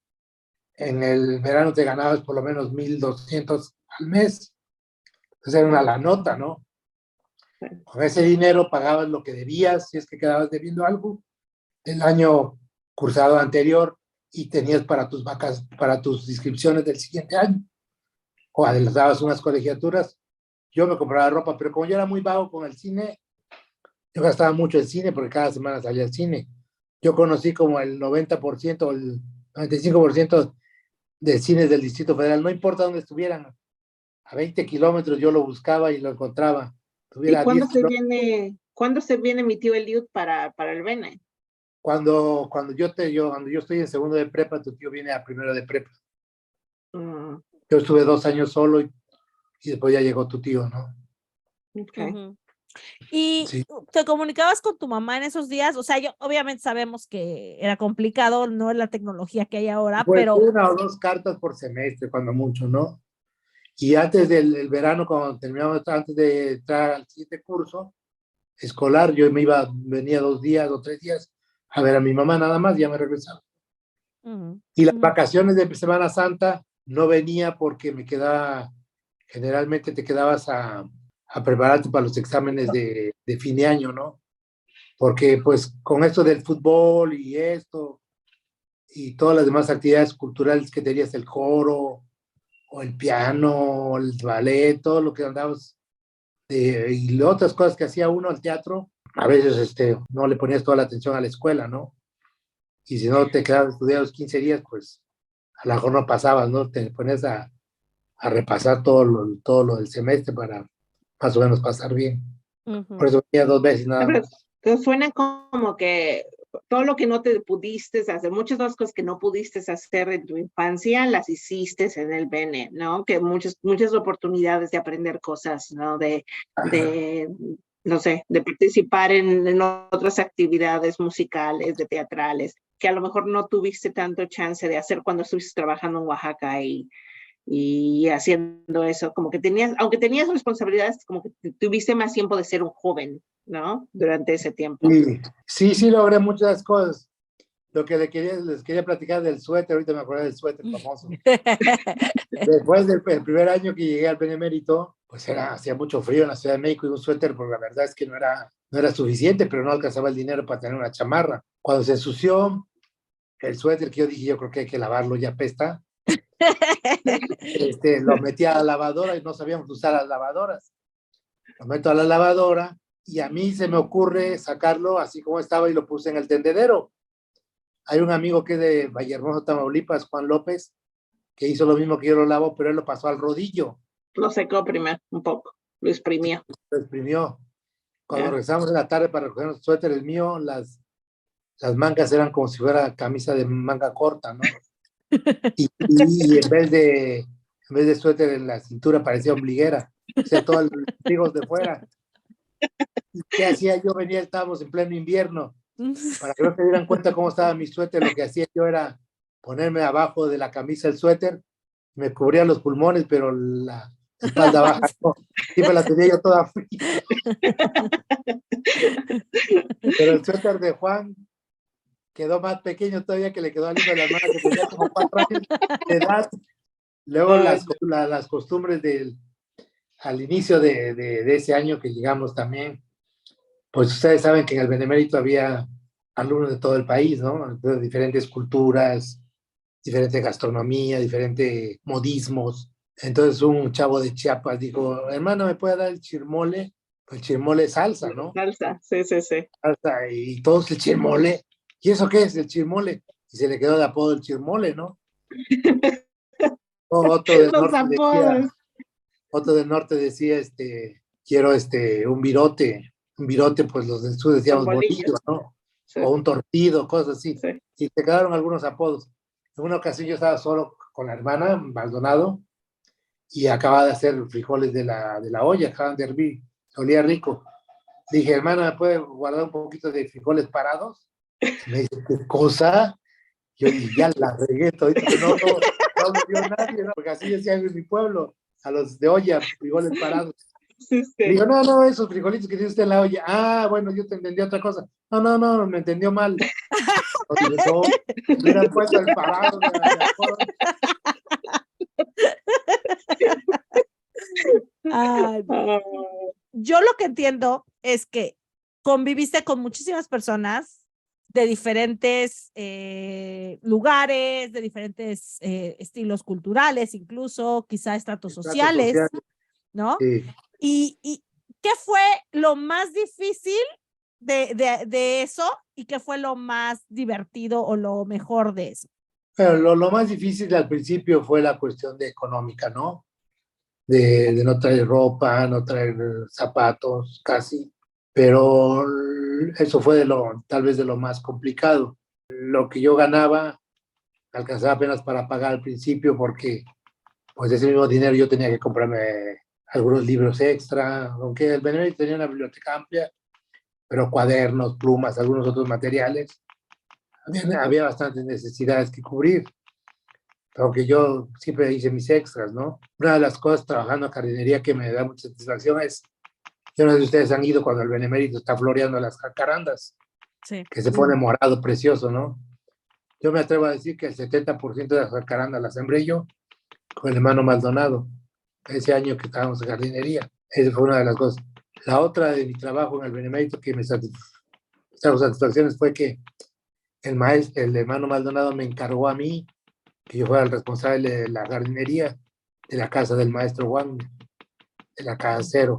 en el verano te ganabas por lo menos 1,200 al mes. Entonces era una la nota, ¿no? Con ese dinero pagabas lo que debías, si es que quedabas debiendo algo del año cursado anterior, y tenías para tus vacas, para tus inscripciones del siguiente año, o adelantabas unas colegiaturas. Yo me compraba ropa, pero como yo era muy vago con el cine, yo gastaba mucho en cine porque cada semana salía al cine. Yo conocí como el 90%, el 95% de cines del Distrito Federal, no importa dónde estuvieran, a 20 kilómetros yo lo buscaba y lo encontraba. ¿Y Tuviera 10 kilómetros. cuándo se viene mi tío Eliud para el Bene? Cuando yo estoy en segundo de prepa, tu tío viene a primero de prepa. Mm, Yo estuve 2 años solo y después ya llegó tu tío, ¿no? okay. ¿Y Sí. te comunicabas con tu mamá en esos días? O sea, yo obviamente sabemos que era complicado, no es la tecnología que hay ahora, Pues pero 1 o 2 cartas por semestre, cuando mucho, ¿no? Y antes del verano, cuando terminamos, antes de entrar al siguiente curso escolar, yo venía 2 días o 3 días a ver a mi mamá nada más, y ya me regresaba. Y las vacaciones de Semana Santa no venía porque me quedaba, generalmente te quedabas a prepararte para los exámenes de fin de año, ¿no? Porque pues con esto del fútbol y esto, y todas las demás actividades culturales que tenías, el coro, o el piano, o el ballet, todo lo que andabas, y otras cosas que hacía uno al teatro, a veces no le ponías toda la atención a la escuela, ¿no? Y si no te quedabas a estudiar los 15 días, pues a lo mejor no pasabas, ¿no? Te pones a repasar todo lo del semestre para más o menos pasar bien. Por eso venía 2 veces nada Pero, más. pero suena como que todo lo que no te pudiste hacer, muchas de las cosas que no pudiste hacer en tu infancia, las hiciste en el Bene, ¿no? Que muchas oportunidades de aprender cosas, ¿no? De no sé, de participar en otras actividades musicales, de teatrales, que a lo mejor no tuviste tanto chance de hacer cuando estuviste trabajando en Oaxaca y haciendo eso, como que aunque tenías responsabilidades, como que tuviste más tiempo de ser un joven, ¿no? Durante ese tiempo. Sí, logré muchas cosas. Lo que les quería platicar del suéter, ahorita me acordé del suéter famoso. Después del primer año que llegué al Benemérito, pues hacía mucho frío en la Ciudad de México, y un suéter, porque la verdad es que no era suficiente, pero no alcanzaba el dinero para tener una chamarra. Cuando se ensució el suéter, que yo dije, yo creo que hay que lavarlo, ya apesta, lo metí a la lavadora y no sabíamos usar las lavadoras. Lo meto a la lavadora y a mí se me ocurre sacarlo así como estaba y lo puse en el tendedero. Hay un amigo que es de Vallehermoso, Tamaulipas, Juan López, que hizo lo mismo que yo lo lavo, pero él lo pasó al rodillo. Lo secó primero un poco, lo exprimió. Lo exprimió. Cuando Ya. regresamos en la tarde para recoger nuestro suéter, el mío, las mangas eran como si fuera camisa de manga corta, ¿no? Y en vez de suéter en la cintura parecía ombliguera, o sea, todos los trigos de fuera. ¿Y qué hacía yo? Estábamos en pleno invierno, para que no se dieran cuenta cómo estaba mi suéter, lo que hacía yo era ponerme abajo de la camisa el suéter, me cubría los pulmones, pero la espalda baja, no, siempre la tenía yo toda fría. Pero el suéter de Juan quedó más pequeño todavía, que le quedó al hijo de la hermana, que tenía como 4 años de edad. Luego Ay, las costumbres al inicio de ese año que llegamos también, pues ustedes saben que en el Benemérito había alumnos de todo el país, ¿no? De diferentes culturas, diferente gastronomía, diferentes modismos. Entonces un chavo de Chiapas dijo, hermano, ¿me puede dar el chirmole? Pues el chirmole es salsa, ¿no? salsa, sí, sí, sí. Salsa, y todos el chirmole. ¿Y eso qué es el chirmole? Y se le quedó de apodo el chirmole, ¿no? Otro del Los norte apodos. decía, quiero un virote. Un virote, pues los del sur Los decíamos bolillos. bolillo, ¿no? Sí, O un tortido, cosas así. sí. Y se quedaron algunos apodos. En una ocasión yo estaba solo con la hermana, Maldonado, y acababa de hacer frijoles de la olla, acaban de hervir, olía rico. Dije, hermana, ¿me puede guardar un poquito de frijoles parados? Y me dice, ¿qué cosa? Yo dije, ya la regué todito, no me dio nadie, ¿no? Porque así decían en mi pueblo, a los de olla, frijoles parados. Sí, Le sí. digo, no, esos frijolitos que tiene usted en la olla. Ah, bueno, yo te entendí otra cosa. No, me entendió mal. Dije, no, me hubieran puesto el parado de acuerdo. Ay, Ah, yo lo que entiendo es que conviviste con muchísimas personas de diferentes lugares, de diferentes estilos culturales, incluso quizá estratos Estratos sociales, sociales, ¿no? sí. ¿Y qué fue lo más difícil de eso y qué fue lo más divertido o lo mejor de eso? Pero lo más difícil al principio fue la cuestión de económica, ¿no? De no traer ropa, no traer zapatos, casi. Pero eso fue tal vez de lo más complicado. Lo que yo ganaba alcanzaba apenas para pagar al principio porque pues ese mismo dinero yo tenía que comprarme algunos libros extra, aunque el Benemérito tenía una biblioteca amplia, pero cuadernos, plumas, algunos otros materiales. Había bastantes necesidades que cubrir, aunque yo siempre hice mis extras, ¿no? Una de las cosas trabajando en jardinería que me da mucha satisfacción es, yo no sé si ustedes han ido cuando el Benemérito está floreando las jacarandas, Sí. que se pone morado precioso, ¿no? Yo me atrevo a decir que el 70% de las jacarandas las sembré yo con el hermano Maldonado, ese año que estábamos en jardinería. Esa fue una de las cosas. La otra de mi trabajo en el Benemérito que me trajo satisfacciones fue que el hermano Maldonado me encargó a mí que yo fuera el responsable de la jardinería de la casa del maestro Juan, de la casa cero.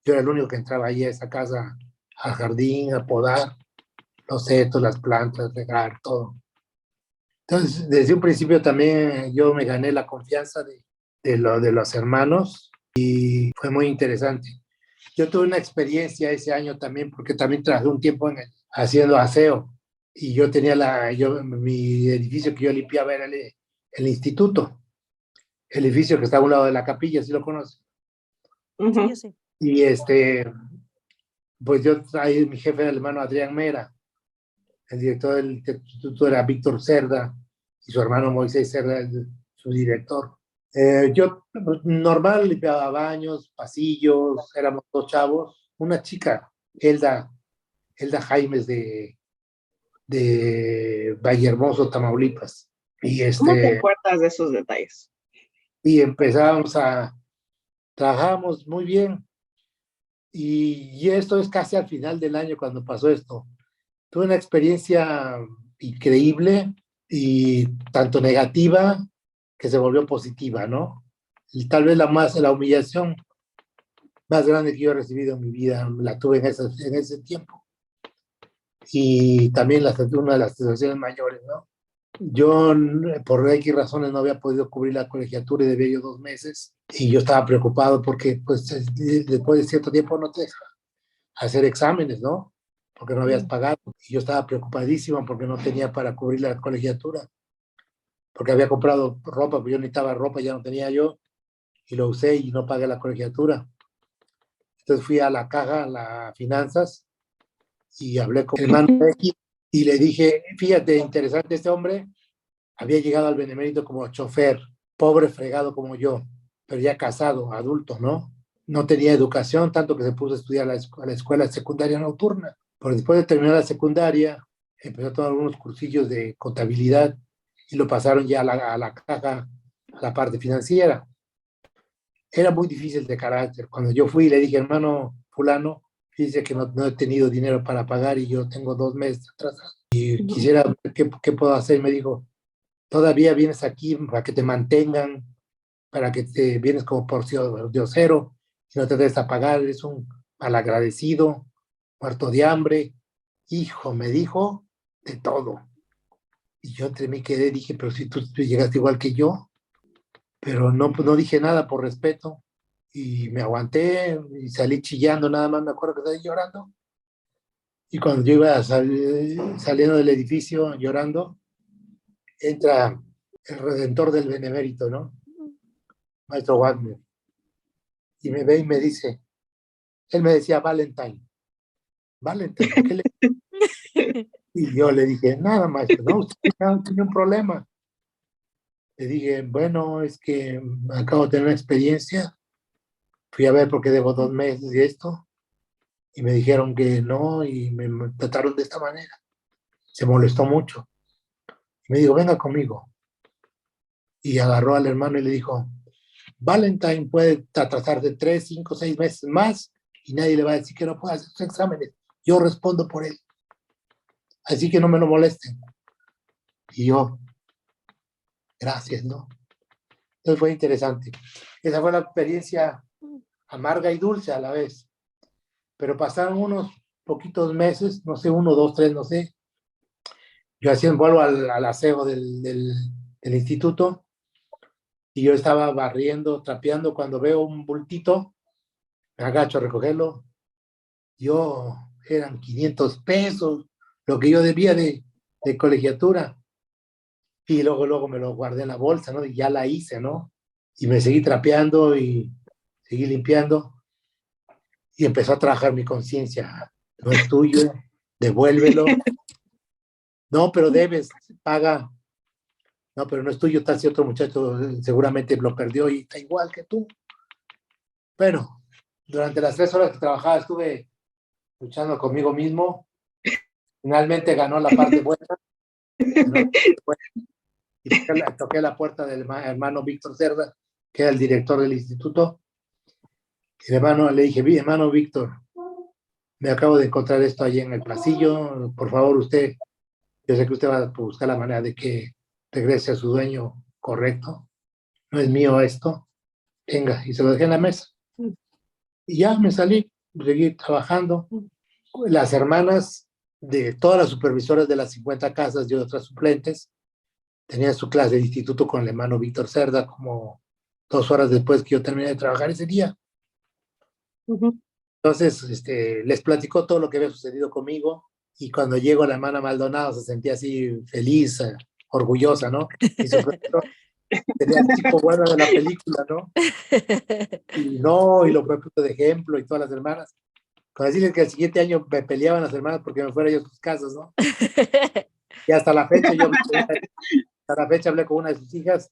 Yo era el único que entraba ahí a esa casa, al jardín, a podar los setos, las plantas, regar, todo. Entonces, desde un principio también yo me gané la confianza de los hermanos y fue muy interesante. Yo tuve una experiencia ese año también, porque también trabajé un tiempo haciendo aseo y yo tenía mi edificio que yo limpiaba era el instituto, el edificio que está a un lado de la capilla, si lo conoces. Sí, yo sé. Y pues ahí mi jefe era el hermano Adrián Mera, el director del instituto era Víctor Cerda y su hermano Moisés Cerda, su director. Yo normal limpiaba baños, pasillos, éramos 2 chavos, una chica, Elda Jaimes de Vallehermoso, Tamaulipas. Y, ¿cómo te acuerdas de esos detalles? y trabajamos muy bien. Y esto es casi al final del año cuando pasó esto. Tuve una experiencia increíble y tanto negativa que se volvió positiva, ¿no? Y tal vez la humillación más grande que yo he recibido en mi vida la tuve en ese tiempo. Y también una de las situaciones mayores, ¿no? Yo, por X razones, no había podido cubrir la colegiatura y debía yo 2 meses. Y yo estaba preocupado porque, pues, después de cierto tiempo no te deja. hacer exámenes, ¿no? Porque no habías pagado. Y yo estaba preocupadísimo porque no tenía para cubrir la colegiatura. Porque había comprado ropa, pues yo necesitaba ropa, ya no tenía yo, y lo usé y no pagué la colegiatura. Entonces fui a la caja, a las finanzas, y hablé con el hermano X y le dije, fíjate, interesante, este hombre había llegado al Benemérito como chofer, pobre fregado como yo, pero ya casado, adulto, ¿no? No tenía educación, tanto que se puso a estudiar a la escuela secundaria nocturna. Pero después de terminar la secundaria, empezó a tomar algunos cursillos de contabilidad y lo pasaron ya a la caja, a la parte financiera. Era muy difícil de carácter. Cuando yo fui y le dije, hermano fulano, dice que no he tenido dinero para pagar y yo tengo 2 meses atrás y quisiera ver qué puedo hacer. Me dijo, todavía vienes aquí para que te mantengan, para que te vienes como porción diosero y no te des a pagar, eres un malagradecido, muerto de hambre. Hijo, me dijo de todo. Y yo entre mí quedé, dije, pero si tú llegaste igual que yo, pero no, pues no dije nada por respeto y me aguanté y salí chillando, nada más me acuerdo que salí llorando. Y cuando yo iba saliendo del edificio llorando, entra el redentor del Benemérito, ¿no? Maestro Wagner. Y me ve y me dice, él me decía Valentine, Valentine, ¿por qué le... Y yo le dije, nada, maestro, no, usted tiene un problema. Le dije, bueno, es que acabo de tener una experiencia, fui a ver por qué debo 2 meses y esto, y me dijeron que no, y me trataron de esta manera. Se molestó mucho. Y me dijo, venga conmigo. Y agarró al hermano y le dijo, Valentine puede atrasar de 3, 5, 6 meses más y nadie le va a decir que no puede hacer sus exámenes. Yo respondo por él. Así que no me lo molesten. Y yo, gracias, ¿no? Entonces fue interesante. Esa fue la experiencia amarga y dulce a la vez. Pero pasaron unos poquitos meses, no sé, 1, 2, 3, no sé. Yo hacía vuelvo al aseo del instituto y yo estaba barriendo, trapeando, cuando veo un bultito, me agacho a recogerlo. Yo, eran 500 pesos, lo que yo debía de colegiatura. Y luego me lo guardé en la bolsa, ¿no? Y ya la hice, ¿no? Y me seguí trapeando y seguí limpiando. Y empezó a trabajar mi conciencia. No es tuyo, devuélvelo. No, pero debes, paga. No, pero no es tuyo, tal si otro muchacho seguramente lo perdió y está igual que tú. Bueno, durante las 3 horas que trabajaba estuve luchando conmigo mismo. Finalmente ganó la parte buena. Y toqué la puerta del hermano Víctor Cerda, que era el director del instituto. Y el hermano le dije, hermano Víctor, me acabo de encontrar esto allí en el pasillo, por favor usted, yo sé que usted va a buscar la manera de que regrese a su dueño correcto, no es mío esto, venga, y se lo dejé en la mesa. Y ya me salí, seguí trabajando. Las hermanas de todas las supervisoras de las 50 casas y otras suplentes tenían su clase de instituto con el hermano Víctor Cerda como 2 horas después que yo terminé de trabajar ese día. Entonces, les platicó todo lo que había sucedido conmigo y cuando llego la hermana Maldonado se sentía así feliz, orgullosa, ¿no? Y tenía el tipo bueno de la película, ¿no? Y no, y lo propio de ejemplo y todas las hermanas. Con decirles que el siguiente año me peleaban las hermanas porque me fuera yo a sus casas, ¿no? Y hasta la fecha hablé con una de sus hijas,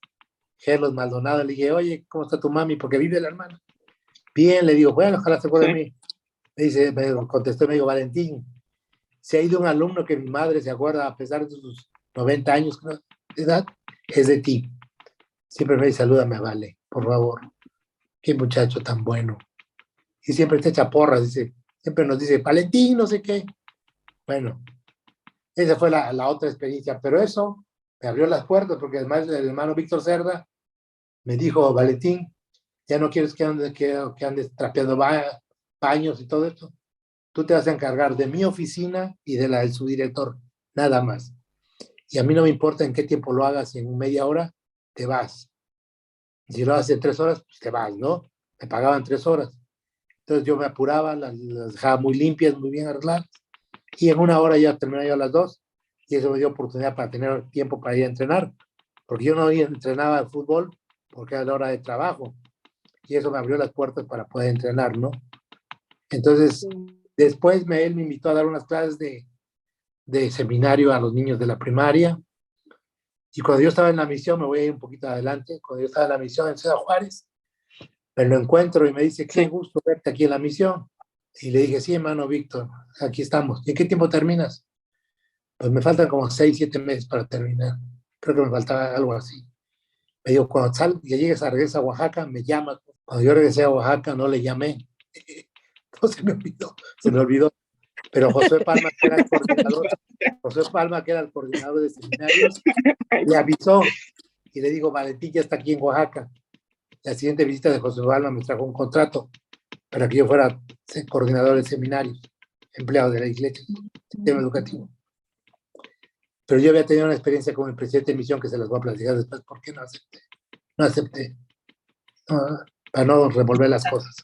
Gerlos Maldonado, le dije, oye, ¿cómo está tu mami? Porque vive la hermana. Bien, le digo, bueno, ojalá se acuerde de mí. Me dice, me contestó, me dijo, Valentín, si hay de un alumno que mi madre se acuerda a pesar de sus 90 años de edad, es de ti. Siempre me dice, salúdame, Vale, por favor. Qué muchacho tan bueno. Y siempre te echa porras, dice, siempre nos dice, Valentín, no sé qué. Bueno, esa fue la otra experiencia, pero eso me abrió las puertas porque además el hermano Víctor Cerda me dijo, Valentín, ya no quieres que andes trapeando baños y todo esto. Tú te vas a encargar de mi oficina y de la del subdirector, nada más. Y a mí no me importa en qué tiempo lo hagas, si en media hora, te vas. Si lo haces en 3 horas, pues te vas, ¿no? Me pagaban 3 horas. Entonces yo me apuraba, las dejaba muy limpias, muy bien arregladas, y en una hora ya terminé yo a las 2, y eso me dio oportunidad para tener tiempo para ir a entrenar, porque yo no entrenaba fútbol porque era la hora de trabajo, y eso me abrió las puertas para poder entrenar, ¿no? Entonces, después él me invitó a dar unas clases de seminario a los niños de la primaria, y cuando yo estaba en la misión, me voy a ir un poquito adelante, cuando yo estaba en la misión en Ciudad Juárez, me lo encuentro y me dice, qué gusto verte aquí en la misión. Y le dije, sí, hermano Víctor, aquí estamos. ¿Y en qué tiempo terminas? Pues me faltan como 6, 7 meses para terminar. Creo que me faltaba algo así. Me dijo, cuando ya llegues a regresar a Oaxaca, me llamas. Cuando yo regresé a Oaxaca, no le llamé. Entonces se me olvidó. Pero José Palma, que era el coordinador, de seminarios, le avisó y le dijo, Valentín ya está aquí en Oaxaca. La siguiente visita de José Palma me trajo un contrato para que yo fuera coordinador de seminarios, empleado de la iglesia, sistema educativo. Pero yo había tenido una experiencia como el presidente de misión que se las voy a platicar después. ¿Por qué no acepté? No acepté. No, para no revolver las cosas.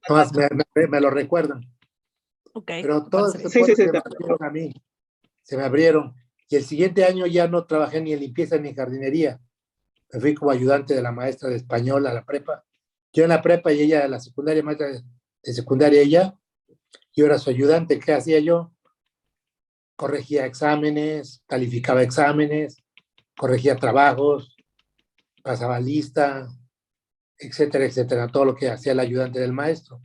Nomás me lo recuerdan. Okay, pero todas estas puertas se me abrieron a mí. Se me abrieron. Y el siguiente año ya no trabajé ni en limpieza ni en jardinería. Me fui como ayudante de la maestra de español a la prepa. Yo en la prepa y ella en la secundaria, maestra de secundaria ella. Yo era su ayudante. ¿Qué hacía yo? Corregía exámenes, calificaba exámenes, corregía trabajos, pasaba lista, etcétera, etcétera. Todo lo que hacía el ayudante del maestro.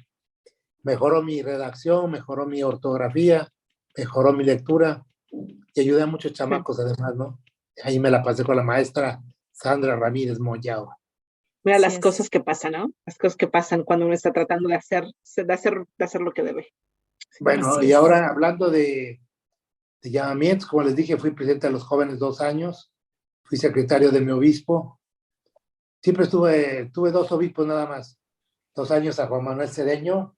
Mejoró mi redacción, mejoró mi ortografía, mejoró mi lectura y ayudé a muchos chamacos además, ¿no? Ahí me la pasé con la maestra Sandra Ramírez Moyao. Mira las cosas que pasan, ¿no? Las cosas que pasan cuando uno está tratando de hacer lo que debe. Bueno, y ahora hablando de llamamientos, como les dije, fui presidente de los jóvenes 2 años, fui secretario de mi obispo. Siempre tuve 2 obispos nada más, 2 años a Juan Manuel Cedeño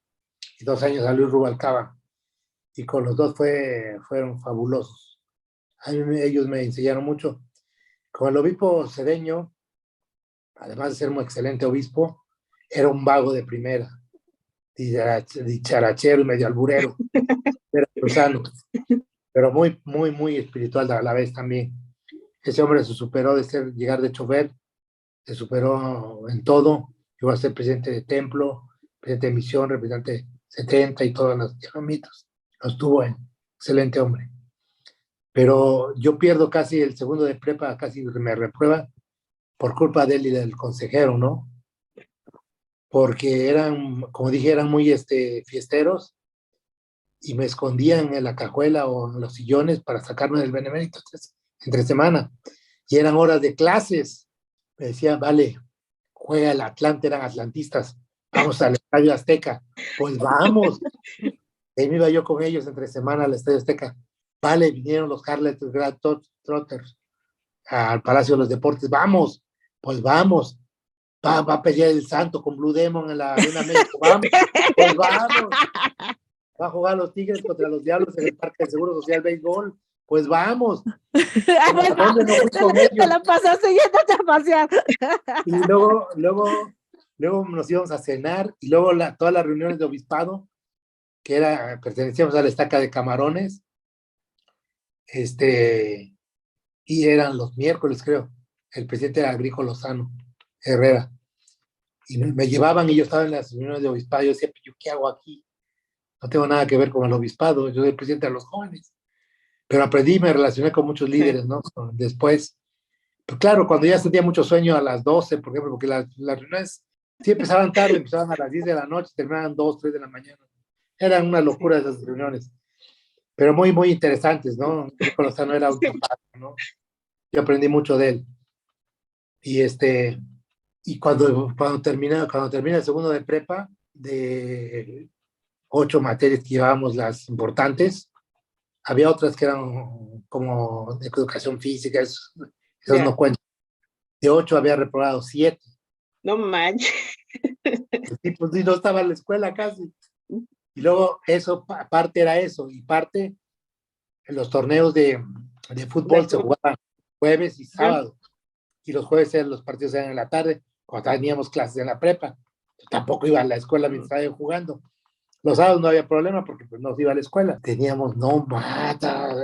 y 2 años a Luis Rubalcaba. Y con los dos fueron fabulosos. Ellos me enseñaron mucho. Con el obispo Cedeño, además de ser un excelente obispo, era un vago de primera, dicharachero y medio alburero, era cruzano, pero muy, muy, muy espiritual a la vez también. Ese hombre se superó llegar de chofer, se superó en todo, llegó a ser presidente de templo, presidente de misión, representante 70 y todos los llamamientos. Los tuvo en excelente hombre. Pero yo pierdo casi el segundo de prepa, casi me reprueba por culpa de él y del consejero, ¿no? Porque eran, como dije, eran muy fiesteros y me escondían en la cajuela o en los sillones para sacarme del benemérito entre semana. Y eran horas de clases. Me decían, vale, juega el Atlante, eran atlantistas, vamos al Estadio Azteca. Pues vamos. Ahí me iba yo con ellos entre semana al Estadio Azteca. Vale, vinieron los Harley Trotters al Palacio de los Deportes. Vamos, pues vamos. Va a pelear el Santo con Blue Demon en la Arena México. Vamos, pues vamos. Va a jugar los Tigres contra los Diablos en el Parque del Seguro Social Béisbol. Pues vamos. ¿A dónde no fui con ellos? Te la pasaste yéndote a pasear. Y luego nos íbamos a cenar y luego todas las reuniones de obispado, que pertenecíamos a la estaca de Camarones, y eran los miércoles, creo. El presidente era Grijo Lozano Herrera. Y me llevaban y yo estaba en las reuniones de obispado. Yo decía, ¿yo qué hago aquí? No tengo nada que ver con el obispado. Yo soy el presidente de los jóvenes. Pero aprendí y me relacioné con muchos líderes, ¿no? Después, pues claro, cuando ya sentía mucho sueño a las 12, por ejemplo, porque las reuniones sí empezaban tarde, empezaban a las 10 de la noche, terminaban 2, 3 de la mañana. Eran una locura esas reuniones. Pero muy, muy interesantes, ¿no? Grijo Lozano era un chapazo, ¿no? Yo aprendí mucho de él. Y cuando termina el segundo de prepa, de 8 materias que llevábamos las importantes, había otras que eran como de educación física, esas no cuentan. De 8 había reprobado 7. No manches. Sí, pues no estaba en la escuela casi. Y luego eso, parte era eso, y parte en los torneos de fútbol se jugaban jueves y sábado. Y los jueves los partidos eran en la tarde, cuando teníamos clases en la prepa. tampoco iba a la escuela mientras estaba yo jugando. Los sábados no había problema porque pues no iba a la escuela. Teníamos, no mata,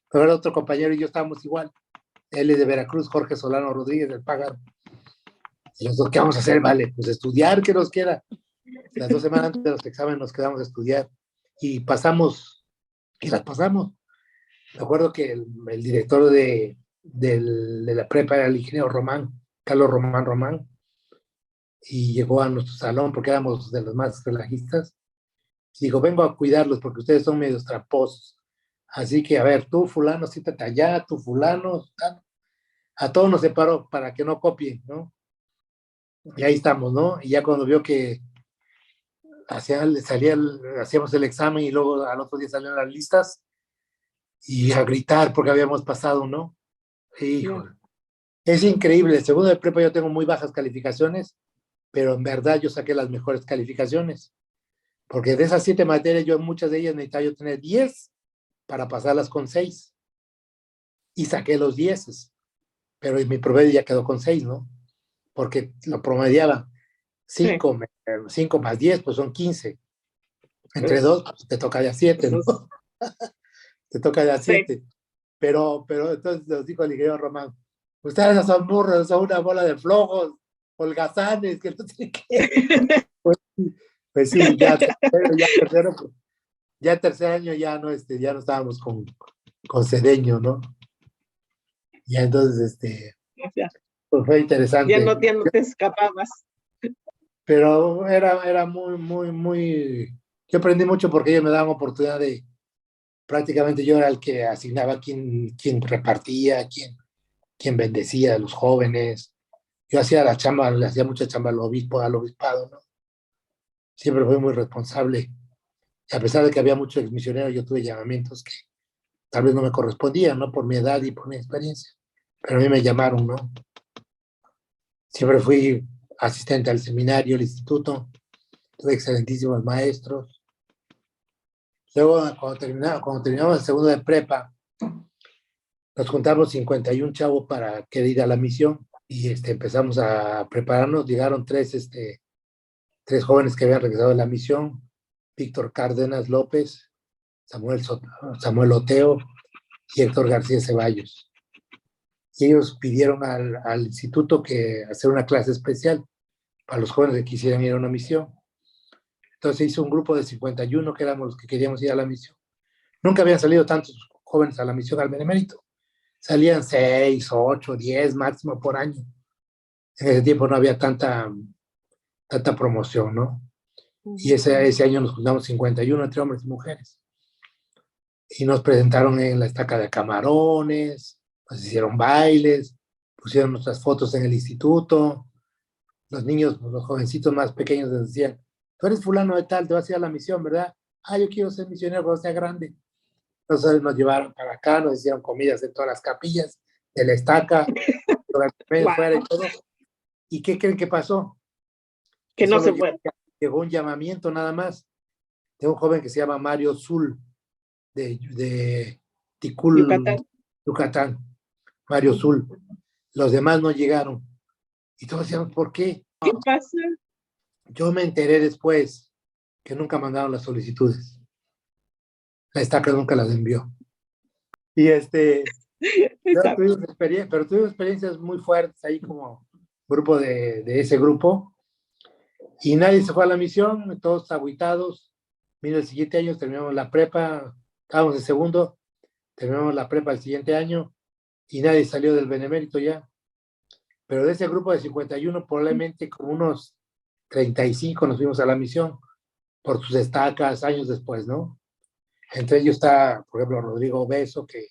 pero era otro compañero y yo estábamos igual. Él es de Veracruz, Jorge Solano Rodríguez, del Págaro. Y nosotros, ¿qué vamos a hacer? Vale, pues estudiar, que nos queda. Las 2 semanas antes de los exámenes nos quedamos a estudiar y pasamos, y las pasamos. Me acuerdo que el director de la prepa era el ingeniero Román, Carlos Román, y llegó a nuestro salón porque éramos de los más relajistas. Y dijo, vengo a cuidarlos porque ustedes son medios tramposos. Así que, a ver, tú fulano, siéntate allá, tú fulano, tal. A todos nos separó para que no copien, ¿no? Y ahí estamos, ¿no? Y ya cuando vio que hacíamos el examen y luego al otro día salían las listas y a gritar porque habíamos pasado, ¿no? Híjole. Es increíble. El segundo de prepa yo tengo muy bajas calificaciones, pero en verdad yo saqué las mejores calificaciones. Porque de esas 7 materias, yo en muchas de ellas necesitaba yo tener 10 para pasarlas con 6. Y saqué los 10, pero mi promedio ya quedó con 6, ¿no? Porque lo promediaba. 5 más 10, pues son 15. Entre 2, pues te toca ya 7, ¿no? Te toca ya 7. Pero entonces nos dijo el ingeniero Román, ustedes son burros, son una bola de flojos, holgazanes, que no tienen que... Pues sí, ya tercer año ya no estábamos con Cedeño, ¿no? Ya entonces, pues fue interesante. Ya no te escapabas. Pero era muy... Yo aprendí mucho porque ellos me daban oportunidad de... Prácticamente yo era el que asignaba quién repartía, quién bendecía a los jóvenes. Yo hacía la chamba, le hacía mucha chamba al obispado, ¿no? Siempre fui muy responsable. Y a pesar de que había muchos exmisioneros, yo tuve llamamientos que tal vez no me correspondían, ¿no? Por mi edad y por mi experiencia. Pero a mí me llamaron, ¿no? Siempre fui asistente al seminario, al instituto. Tuve excelentísimos maestros. Luego, cuando terminamos el segundo de prepa, nos juntamos 51 chavos para querer ir a la misión y empezamos a prepararnos. Llegaron 3 jóvenes que habían regresado de la misión: Víctor Cárdenas López, Samuel Oteo y Héctor García Ceballos. Y ellos pidieron al instituto que hacer una clase especial para los jóvenes que quisieran ir a una misión. Entonces se hizo un grupo de 51 que éramos los que queríamos ir a la misión. Nunca habían salido tantos jóvenes a la misión al Benemérito. Salían 6, 8, 10 máximo por año. En ese tiempo no había tanta promoción, ¿no? Y ese año nos juntamos 51 entre hombres y mujeres. Y nos presentaron en la estaca de Camarones, nos hicieron bailes, pusieron nuestras fotos en el instituto. Los niños, los jovencitos más pequeños les decían, tú eres fulano de tal, te vas a ir a la misión, ¿verdad? Yo quiero ser misionero cuando sea grande. Entonces nos llevaron para acá, nos hicieron comidas en todas las capillas de la estaca, fuera y todo. ¿Y qué creen que pasó? Que no se puede. Llegó un llamamiento nada más de un joven que se llama Mario Zul, de Ticul, Yucatán. Mario Zul. Los demás no llegaron. Y todos decían, ¿por qué? ¿Qué pasa? Yo me enteré después que nunca mandaron las solicitudes. La estaca nunca las envió. Y pero tuvimos experiencias muy fuertes ahí como grupo de ese grupo. Y nadie se fue a la misión, todos agüitados. Vino el siguiente año, terminamos la prepa, estábamos en segundo, terminamos la prepa el siguiente año y nadie salió del Benemérito ya. Pero de ese grupo de 51, probablemente como unos 35 nos fuimos a la misión por sus estacas años después, ¿no? Entre ellos está, por ejemplo, Rodrigo Beso, que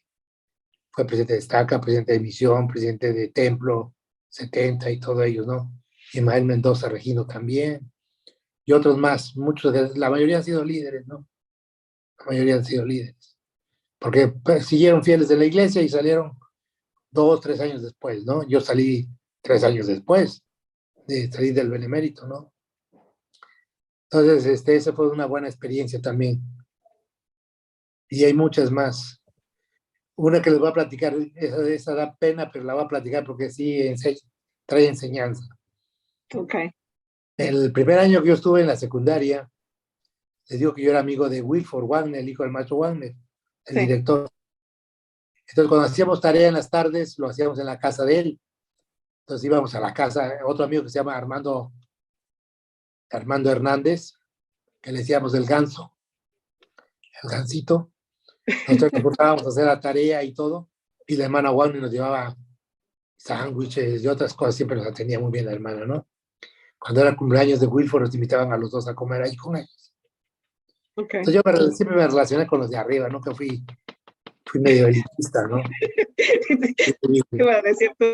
fue presidente de estaca, presidente de misión, presidente de Templo 70 y todos ellos, ¿no? Ismael Mendoza Regino también, y otros más, la mayoría han sido líderes, ¿no? La mayoría han sido líderes, porque siguieron fieles de la iglesia y salieron 2, 3 años después, ¿no? Yo salí 3 años después de salir del Benemérito, ¿no? Entonces, esa fue una buena experiencia también. Y hay muchas más. Una que les voy a platicar, esa da pena, pero la voy a platicar porque sí trae enseñanza. Ok. El primer año que yo estuve en la secundaria, les digo que yo era amigo de Wilford Wagner, el hijo del maestro Wagner, el Sí. director. Entonces, cuando hacíamos tarea en las tardes, lo hacíamos en la casa de él. Entonces íbamos a la casa, otro amigo que se llama Armando Hernández, que le decíamos el ganso, el gansito. Nosotros nos portábamos a hacer la tarea y todo, y la hermana Wagner nos llevaba sándwiches y otras cosas, siempre nos atendía muy bien la hermana, ¿no? Cuando era cumpleaños de Wilford, nos invitaban a los dos a comer ahí con ellos. Okay. Entonces yo siempre me relacioné con los de arriba, nunca fui medio elitista, ¿no? ¿Qué va a decir tú?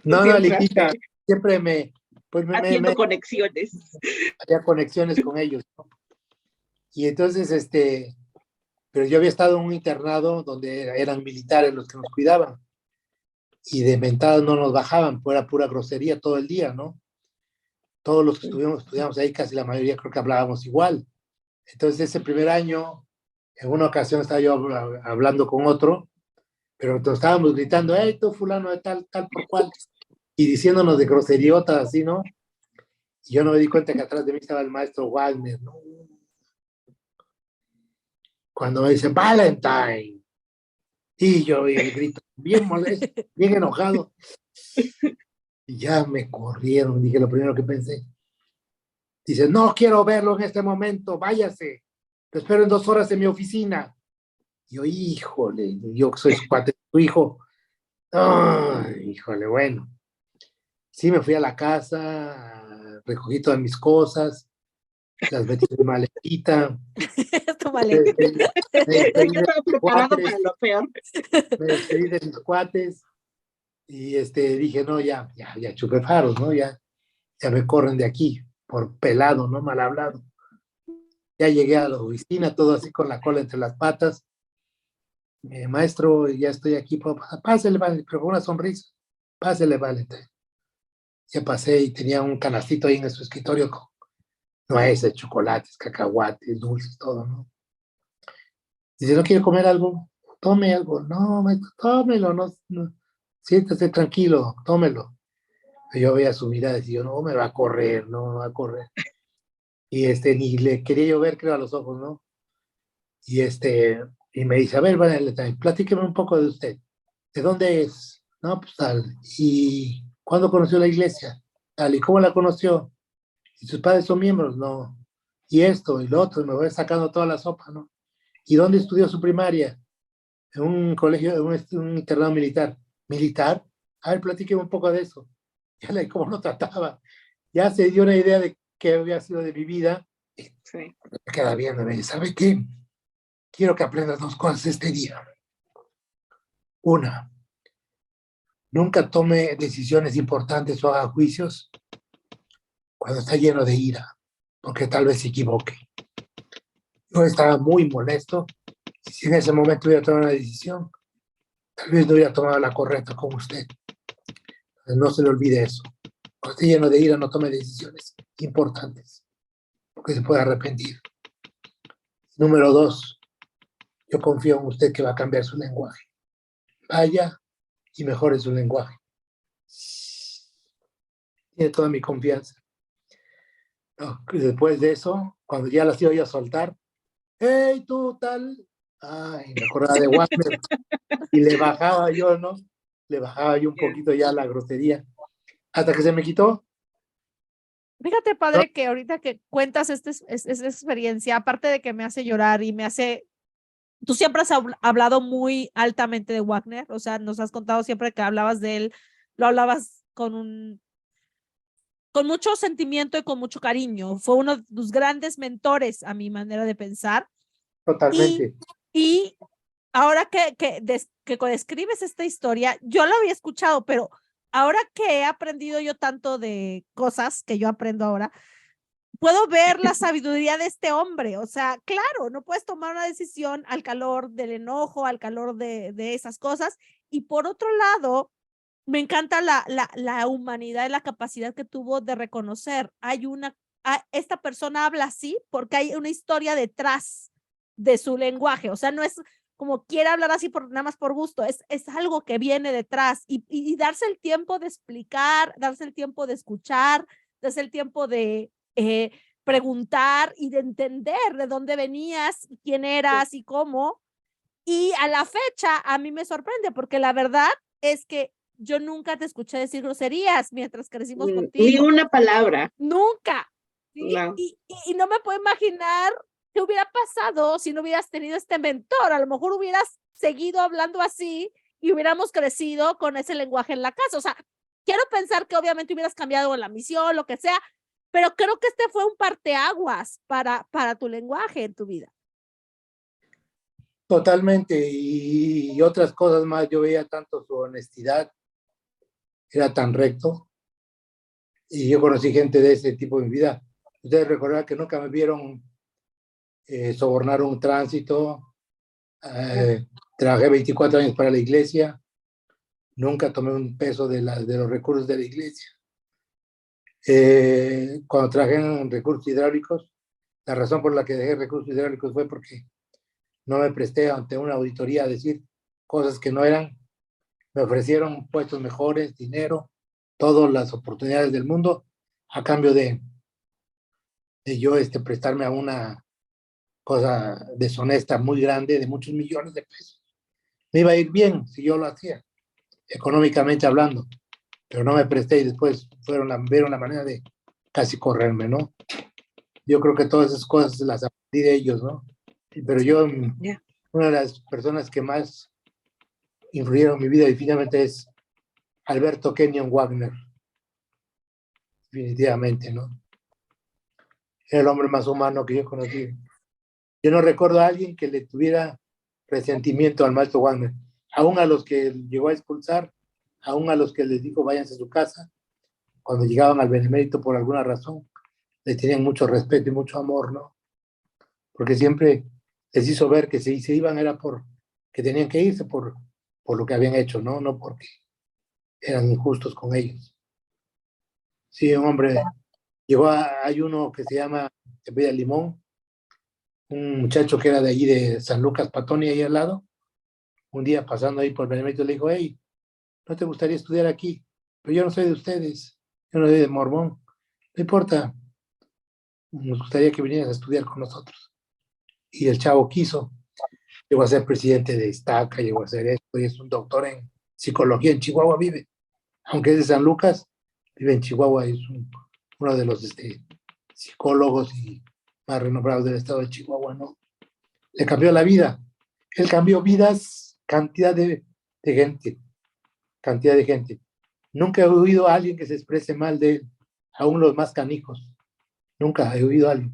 No, Siempre elitista, siempre pues haciendo conexiones. había conexiones con ellos, ¿no? Y entonces, pero yo había estado en un internado donde eran militares los que nos cuidaban, y de mentadas no nos bajaban, pues era pura grosería todo el día, ¿no? Todos los que estudiamos ahí, casi la mayoría creo que hablábamos igual. Entonces ese primer año, en una ocasión estaba yo hablando con otro, pero nos estábamos gritando, hey, tú fulano de tal por cual, y diciéndonos de groseriotas así, ¿no? Y yo no me di cuenta que atrás de mí estaba el maestro Wagner, ¿no? Cuando me dice, Valentine, y yo el grito, bien molesto, bien enojado, y ya me corrieron, dije lo primero que pensé. Dice, no quiero verlo en este momento, váyase, te espero en 2 horas en mi oficina. Y yo, híjole, yo que soy su cuate, tu hijo, ay, híjole, bueno. Sí, me fui a la casa, recogí todas mis cosas, las metí en mi maletita. Tu maleta. Me despedí Yo de estaba mis preparado cuates, para lo peor. me despedí de mis cuates, y dije, no, ya chupé faros, ¿no? Ya me corren de aquí, por pelado, ¿no? Mal hablado. Ya llegué a la oficina, todo así con la cola entre las patas. Maestro, ya estoy aquí, pásele, vale, pero con una sonrisa, pásele, vale. Ya pasé y tenía un canastito ahí en su escritorio con nueces, chocolates, cacahuates, dulces, todo, ¿no? Dice, ¿no quiere comer algo? Tome algo. No, maestro, tómelo, no, siéntese tranquilo, tómelo. Y yo veía su mirada y decía, no, me va a correr, no me va a correr. Y ni le quería yo ver, creo, a los ojos, ¿no? Y y me dice, a ver, vale, platíqueme un poco de usted. ¿De dónde es? No, pues tal. ¿Y cuándo conoció la iglesia? Tal. ¿Y cómo la conoció? ¿Y sus padres son miembros? No. Y esto y lo otro, y me voy sacando toda la sopa, ¿no? ¿Y dónde estudió su primaria? En un colegio, en un internado militar. ¿Militar? A ver, platíqueme un poco de eso. Ya le cómo lo trataba. Ya se dio una idea de qué había sido de mi vida. Sí. Me queda viendo, me dice, ¿sabe qué? Quiero que aprendas 2 cosas este día. Una, nunca tome decisiones importantes o haga juicios cuando está lleno de ira, porque tal vez se equivoque. Yo estaba muy molesto, y si en ese momento hubiera tomado una decisión, tal vez no hubiera tomado la correcta con usted. Entonces, no se le olvide eso. Cuando esté lleno de ira, no tome decisiones importantes, porque se puede arrepentir. Número 2, yo confío en usted que va a cambiar su lenguaje. Vaya y mejore su lenguaje. Tiene toda mi confianza. No, después de eso, cuando ya las iba yo a soltar, hey, tú tal, ay, me acordaba de Wagner, y le bajaba yo, ¿no? Le bajaba yo un poquito ya la grosería, hasta que se me quitó. Fíjate, ¿No? padre, que ahorita que cuentas esta experiencia, aparte de que me hace llorar y me hace, tú siempre has hablado muy altamente de Wagner, o sea, nos has contado siempre que hablabas de él, lo hablabas con mucho sentimiento y con mucho cariño. Fue uno de tus grandes mentores, a mi manera de pensar. Y, Totalmente. y ahora que describes esta historia, yo la había escuchado, pero ahora que he aprendido yo tanto de cosas que yo aprendo ahora, puedo ver la sabiduría de este hombre. O sea, claro, no puedes tomar una decisión al calor del enojo, al calor de esas cosas. Y por otro lado, me encanta la humanidad y la capacidad que tuvo de reconocer. Esta persona habla así porque hay una historia detrás de su lenguaje. O sea, no es como quiere hablar así nada más por gusto, es algo que viene detrás y darse el tiempo de explicar, darse el tiempo de escuchar, des el tiempo de preguntar y de entender de dónde venías, quién eras y cómo. Y a la fecha a mí me sorprende porque la verdad es que yo nunca te escuché decir groserías mientras crecimos Ni contigo. una palabra. Nunca. ¿Sí? No. Y no me puedo imaginar qué hubiera pasado si no hubieras tenido este mentor. A lo mejor hubieras seguido hablando así y hubiéramos crecido con ese lenguaje en la casa. O sea, quiero pensar que obviamente hubieras cambiado la misión, lo que sea, pero creo que este fue un parteaguas para tu lenguaje en tu vida. Totalmente, y otras cosas más. Yo veía tanto su honestidad, era tan recto, y yo conocí gente de ese tipo en mi vida. Ustedes recordarán que nunca me vieron sobornar un tránsito. Trabajé 24 años para la iglesia, nunca tomé un peso de los recursos de la iglesia. Cuando trabajé en recursos hidráulicos, la razón por la que dejé recursos hidráulicos fue porque no me presté ante una auditoría a decir cosas que no eran. Me ofrecieron puestos mejores, dinero, todas las oportunidades del mundo, a cambio de yo prestarme a una cosa deshonesta muy grande de muchos millones de pesos. Me iba a ir bien si yo lo hacía, económicamente hablando, pero no me presté y después vieron la manera de casi correrme, ¿no? Yo creo que todas esas cosas las aprendí de ellos, ¿no? Pero yo, una de las personas que más influyeron en mi vida definitivamente es Alberto Kenyon Wagner, definitivamente, ¿no? Era el hombre más humano que yo he conocido. Yo no recuerdo a alguien que le tuviera resentimiento al maestro Wagner, aún a los que llegó a expulsar, aún a los que les dijo váyanse a su casa, cuando llegaban al Benemérito por alguna razón, les tenían mucho respeto y mucho amor, ¿no? Porque siempre les hizo ver que si se iban era que tenían que irse por lo que habían hecho, ¿no? No porque eran injustos con ellos. Sí, un hombre, hay uno que se llama Vida Limón, un muchacho que era de allí de San Lucas Patoni, ahí al lado, un día pasando ahí por Benemérito le dijo, hey, ¿no te gustaría estudiar aquí? Pero yo no soy de ustedes, yo no soy de Mormón, no importa, nos gustaría que vinieras a estudiar con nosotros. Y el chavo quiso, llegó a ser presidente de Estaca, llegó a ser esto, y es un doctor en psicología, en Chihuahua vive, aunque es de San Lucas, vive en Chihuahua, es uno de los psicólogos y más renombrados del estado de Chihuahua, ¿no? Le cambió la vida. Él cambió vidas, cantidad de gente. Nunca he oído a alguien que se exprese mal de él, aún los más canijos. Nunca he oído a alguien,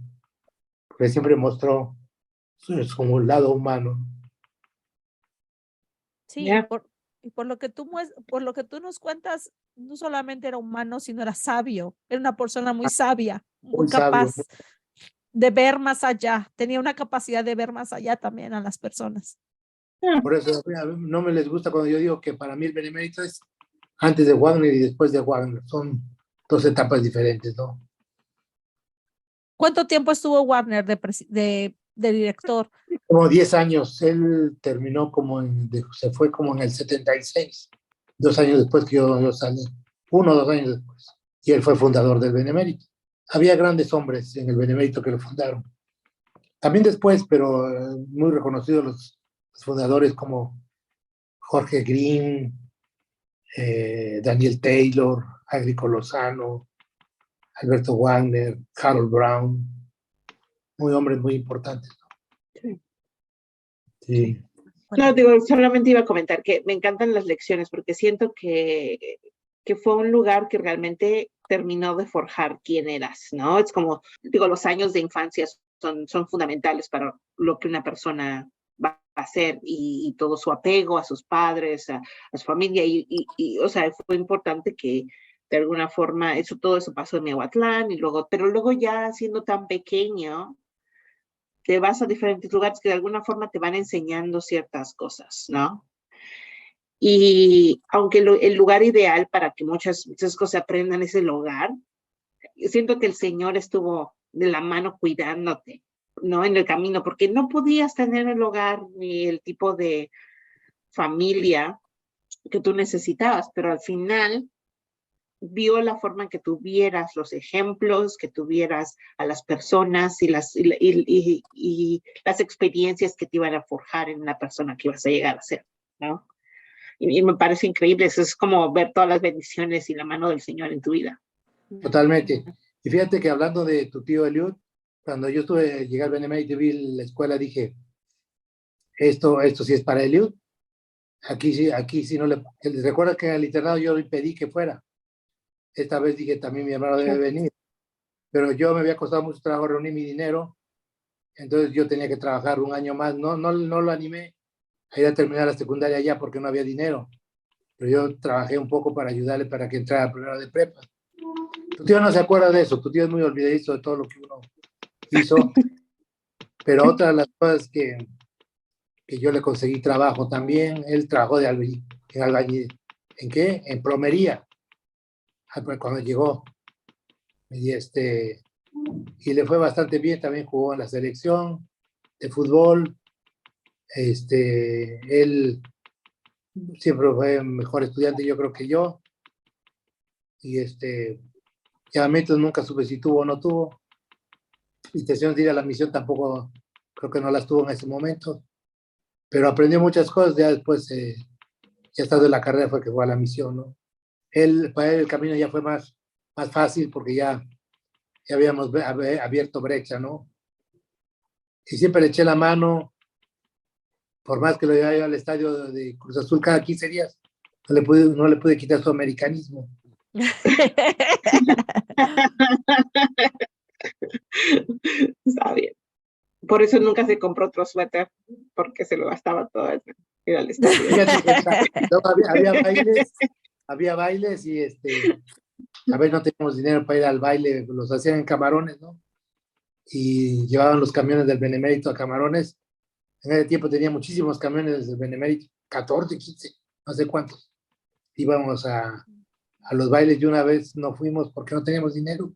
porque siempre mostró como un lado humano. Sí, por lo que tú nos cuentas, no solamente era humano, sino era sabio. Era una persona muy sabia, muy capaz sabio. De ver más allá. Tenía una capacidad de ver más allá también a las personas. Por eso no me les gusta cuando yo digo que para mí el Benemérito es antes de Wagner y después de Wagner. Son dos etapas diferentes, ¿no? ¿Cuánto tiempo estuvo Wagner de director? Como 10 años. Él terminó se fue como en el 76, 2 años después que yo salí, 1 o 2 años después. Y él fue fundador del Benemérito. Había grandes hombres en el Benemérito que lo fundaron. También después, pero muy reconocidos los fundadores como Jorge Green, Daniel Taylor, Agrico Lozano, Alberto Wagner, Harold Brown, muy hombres muy importantes. Sí. No, digo, solamente iba a comentar que me encantan las lecciones porque siento que fue un lugar que realmente terminó de forjar quién eras, ¿no? Es como, digo, los años de infancia son fundamentales para lo que una persona va a hacer y todo su apego a sus padres, a su familia y, o sea, fue importante que de alguna forma todo eso pasó en Miahuatlán pero luego ya siendo tan pequeño, te vas a diferentes lugares que de alguna forma te van enseñando ciertas cosas, ¿no? Y aunque el lugar ideal para que muchas cosas se aprendan es el hogar, siento que el Señor estuvo de la mano cuidándote, ¿no? En el camino, porque no podías tener el hogar ni el tipo de familia que tú necesitabas, pero al final vio la forma en que tuvieras los ejemplos, que tuvieras a las personas y las experiencias que te iban a forjar en una persona que ibas a llegar a ser, ¿no? Y me parece increíble, eso es como ver todas las bendiciones y la mano del Señor en tu vida. Totalmente. Y fíjate que hablando de tu tío Eliud, cuando yo llegué al Benemérito y vi la escuela, dije, esto sí es para Eliud. Aquí sí no le... Recuerda que en el internado yo le pedí que fuera. Esta vez dije, también mi hermano debe venir. Pero yo me había costado mucho trabajo reunir mi dinero, entonces yo tenía que trabajar un año más. No lo animé a ir a terminar la secundaria ya porque no había dinero. Pero yo trabajé un poco para ayudarle para que entrara a primero de prepa. Tu tío no se acuerda de eso, tu tío es muy olvidadizo de todo lo que uno hizo, pero otra de las cosas que yo le conseguí trabajo también, él trabajó de albañil, ¿en qué? En plomería, cuando llegó, y le fue bastante bien, también jugó en la selección de fútbol, él siempre fue mejor estudiante yo creo que yo, y llamamientos nunca supe si tuvo o no tuvo, intenciones de ir a la misión tampoco, creo que no las tuvo en ese momento, pero aprendió muchas cosas, ya después, ya estando en la carrera fue que fue a la misión, ¿no? Para él el camino ya fue más fácil porque ya habíamos abierto brecha, ¿no? Y siempre le eché la mano, por más que lo llevaba al estadio de Cruz Azul cada 15 días, no le pude quitar su americanismo. Está bien. Por eso nunca se compró otro suéter, porque se lo gastaba todo en ir al estadio. Había bailes y a ver, no teníamos dinero para ir al baile, los hacían en Camarones, ¿no? Y llevaban los camiones del Benemérito a Camarones. En ese tiempo tenía muchísimos camiones del Benemérito, 14, 15, no sé cuántos. Íbamos a los bailes y una vez no fuimos porque no teníamos dinero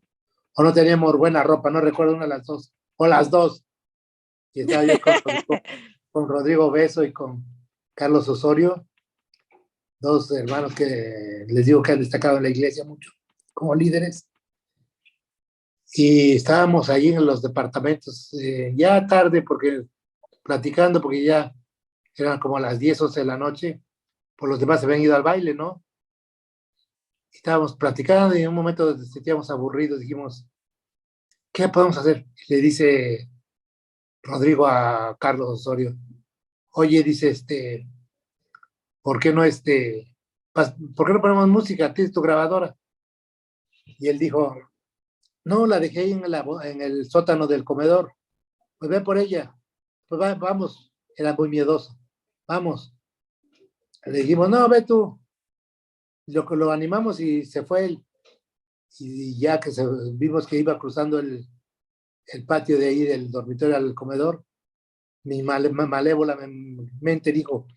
o no teníamos buena ropa, no recuerdo una de las dos, o las dos. Y estaba yo con Rodrigo Beso y con Carlos Osorio, dos hermanos que les digo que han destacado en la iglesia mucho como líderes. Y estábamos ahí en los departamentos, ya tarde, platicando, porque ya eran como las 10, 11 de la noche, pues los demás se habían ido al baile, ¿no? Y estábamos platicando y en un momento nos sentíamos aburridos, dijimos, ¿qué podemos hacer? Y le dice Rodrigo a Carlos Osorio, oye, dice, ¿por qué no ¿por qué no ponemos música? ¿Tienes tu grabadora? Y él dijo, no, la dejé en el sótano del comedor. Pues ve por ella. Pues vamos. Era muy miedoso. Vamos. Le dijimos, no, ve tú. Lo animamos y se fue él. Y ya que vimos que iba cruzando el patio de ahí del dormitorio al comedor, mi malévola mente dijo,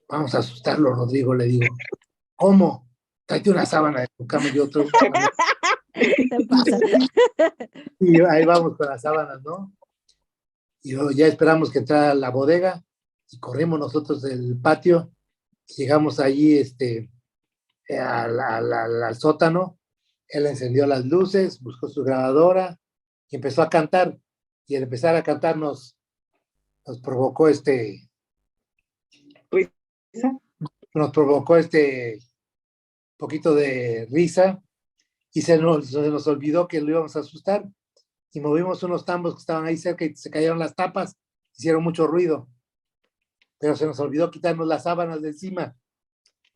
vamos a asustarlo, Rodrigo. Le digo, ¿cómo? Tráete una sábana de tu cama y yo otro. Te pasa. Y ahí vamos con las sábanas, ¿no? Y luego ya esperamos que entrara a la bodega y corrimos nosotros del patio. Llegamos allí al sótano. Él encendió las luces, buscó su grabadora y empezó a cantar. Y al empezar a cantar nos provocó nos provocó poquito de risa y se nos olvidó que lo íbamos a asustar y movimos unos tambos que estaban ahí cerca y se cayeron las tapas, hicieron mucho ruido, pero se nos olvidó quitarnos las sábanas de encima.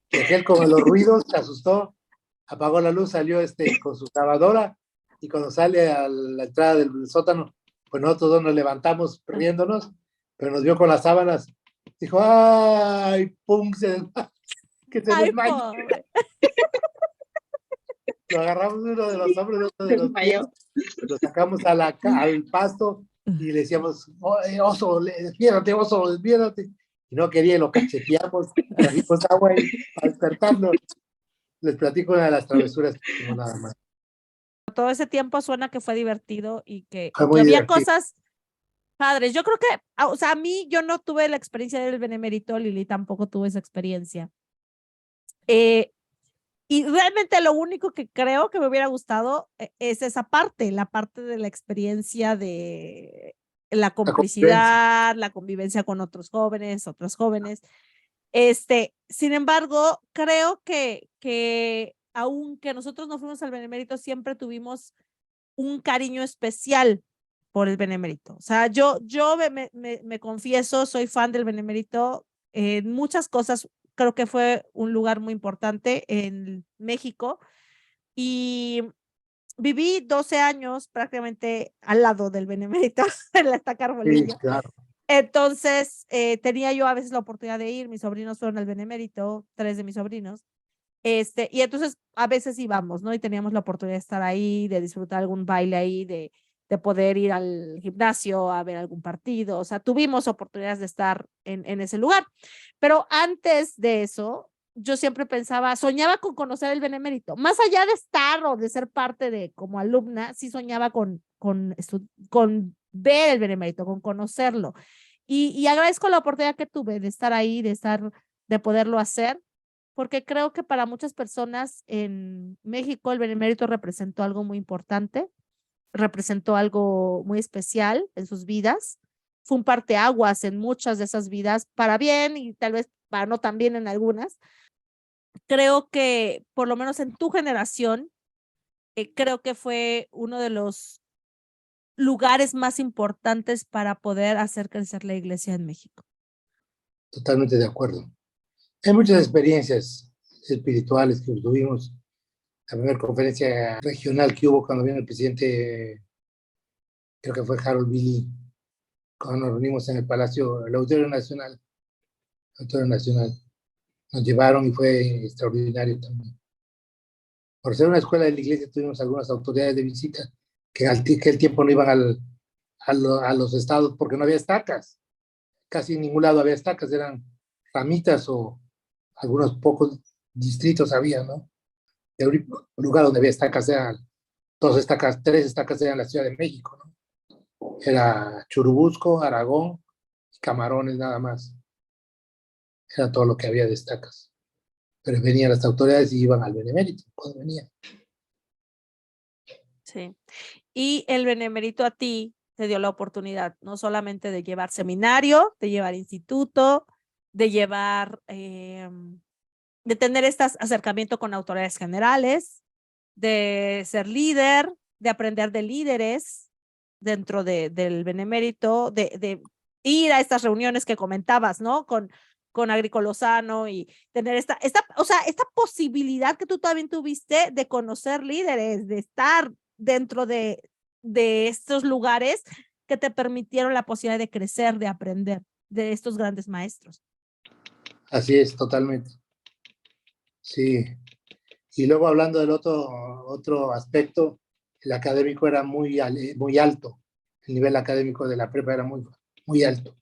Y aquel con los ruidos se asustó, apagó la luz, salió con su grabadora y cuando sale a la entrada del sótano, pues nosotros dos nos levantamos riéndonos, pero nos vio con las sábanas, dijo, ¡ay! ¡Pum! Que se desmayó. Lo agarramos uno de los hombres, otro de los pies, lo sacamos al pasto y le decíamos, oso, despiértate, oso, despiértate. Y no quería, lo cacheteamos, trajimos agua y para despertarlo. Les platico una de las travesuras que hicimos nada más. Todo ese tiempo suena que fue divertido y que Fue había divertido. cosas padres. Yo creo que, o sea, a mí yo no tuve la experiencia del Benemérito, Lili tampoco tuvo esa experiencia. Y Y realmente lo único que creo que me hubiera gustado es esa parte, la parte de la experiencia de la La convivencia. complicidad, la convivencia con otros jóvenes, otras jóvenes. Sin embargo, creo que aunque nosotros no fuimos al Benemérito, siempre tuvimos un cariño especial por el Benemérito. O sea, yo me confieso, soy fan del Benemérito en muchas cosas. Creo que fue un lugar muy importante en México y viví 12 años prácticamente al lado del Benemérito, en la Estaca Sí, Arbolillo. claro. Entonces, tenía yo a veces la oportunidad de ir, mis sobrinos fueron al Benemérito, 3 de mis sobrinos, y entonces a veces íbamos, ¿no? Y teníamos la oportunidad de estar ahí, de disfrutar algún baile ahí, de poder ir al gimnasio a ver algún partido, o sea, tuvimos oportunidades de estar en ese lugar. Pero antes de eso, yo siempre pensaba, soñaba con conocer el Benemérito, más allá de estar o de ser parte de como alumna, sí soñaba con ver el Benemérito, con conocerlo. Y agradezco la oportunidad que tuve de estar ahí, de poderlo hacer, porque creo que para muchas personas en México el Benemérito representó algo muy importante, representó algo muy especial en sus vidas. Fue un parteaguas en muchas de esas vidas, para bien y tal vez para no tan bien en algunas. Creo que, por lo menos en tu generación, creo que fue uno de los lugares más importantes para poder hacer crecer la iglesia en México. Totalmente de acuerdo. Hay muchas experiencias espirituales que tuvimos. La primera conferencia regional que hubo cuando vino el presidente, creo que fue Harold Billy, cuando nos reunimos en el Palacio, el Auditorio Nacional. Auditorio Nacional. Nos llevaron y fue extraordinario también. Por ser una escuela de la iglesia tuvimos algunas autoridades de visita que aquel tiempo no iban a los estados porque no había estacas. Casi en ningún lado había estacas, eran ramitas o algunos pocos distritos había, ¿no? El único lugar donde había estacas eran dos estacas, tres estacas eran en la Ciudad de México, ¿no? Era Churubusco, Aragón y Camarones nada más. Era todo lo que había de estacas. Pero venían las autoridades y iban al Benemérito cuando venían. Sí. Y el Benemérito a ti te dio la oportunidad no solamente de llevar seminario, de llevar instituto, de llevar, de tener este acercamiento con autoridades generales, de ser líder, de aprender de líderes dentro del Benemérito, de ir a estas reuniones que comentabas, ¿no? Con Agricolosano y tener o sea, esta posibilidad que tú también tuviste de conocer líderes, de estar dentro de estos lugares que te permitieron la posibilidad de crecer, de aprender de estos grandes maestros. Así es, totalmente. Sí. Y luego hablando del otro aspecto, el académico era muy alto. El nivel académico de la prepa era muy alto.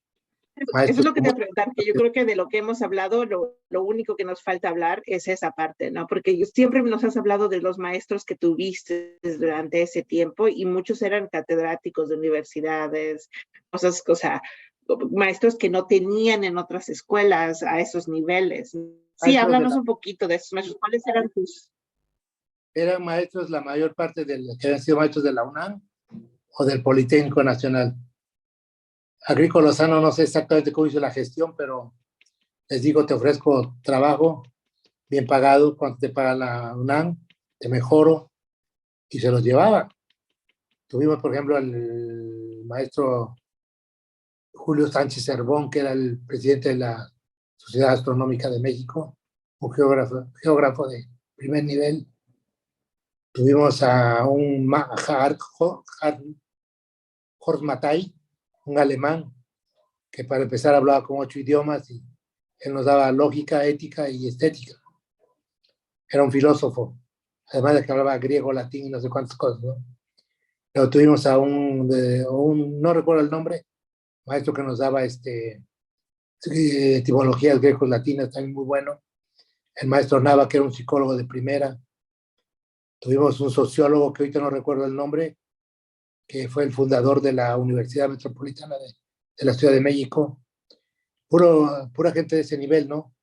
Eso es Maestros lo que te como... voy a preguntar, que yo creo que de lo que hemos hablado, lo único que nos falta hablar es esa parte, ¿no? Porque siempre nos has hablado de los maestros que tuviste durante ese tiempo y muchos eran catedráticos de universidades, cosas, o sea, maestros que no tenían en otras escuelas a esos niveles. Sí, Maestros háblanos un poquito de esos maestros. ¿Cuáles eran tus? eran maestros, la mayor parte que habían sido maestros de la UNAM o del Politécnico Nacional. Agrícola Lozano, no sé exactamente cómo hizo la gestión, pero les digo, te ofrezco trabajo bien pagado, cuánto te paga la UNAM, te mejoro, y se los llevaba. Tuvimos, por ejemplo, al maestro Julio Sánchez Cervón, que era el presidente de la Sociedad Astronómica de México, un geógrafo de primer nivel. Tuvimos a un Horst Mattei, un alemán, que para empezar hablaba con 8 idiomas y él nos daba lógica, ética y estética. Era un filósofo, además de que hablaba griego, latín y no sé cuántas cosas, ¿no? Pero tuvimos a no recuerdo el nombre, maestro que nos daba etimologías grecos latinas, también muy bueno. El maestro Nava, que era un psicólogo de primera. Tuvimos un sociólogo que ahorita no recuerdo el nombre, que fue el fundador de la Universidad Metropolitana de la Ciudad de México. Pura gente de ese nivel, ¿no?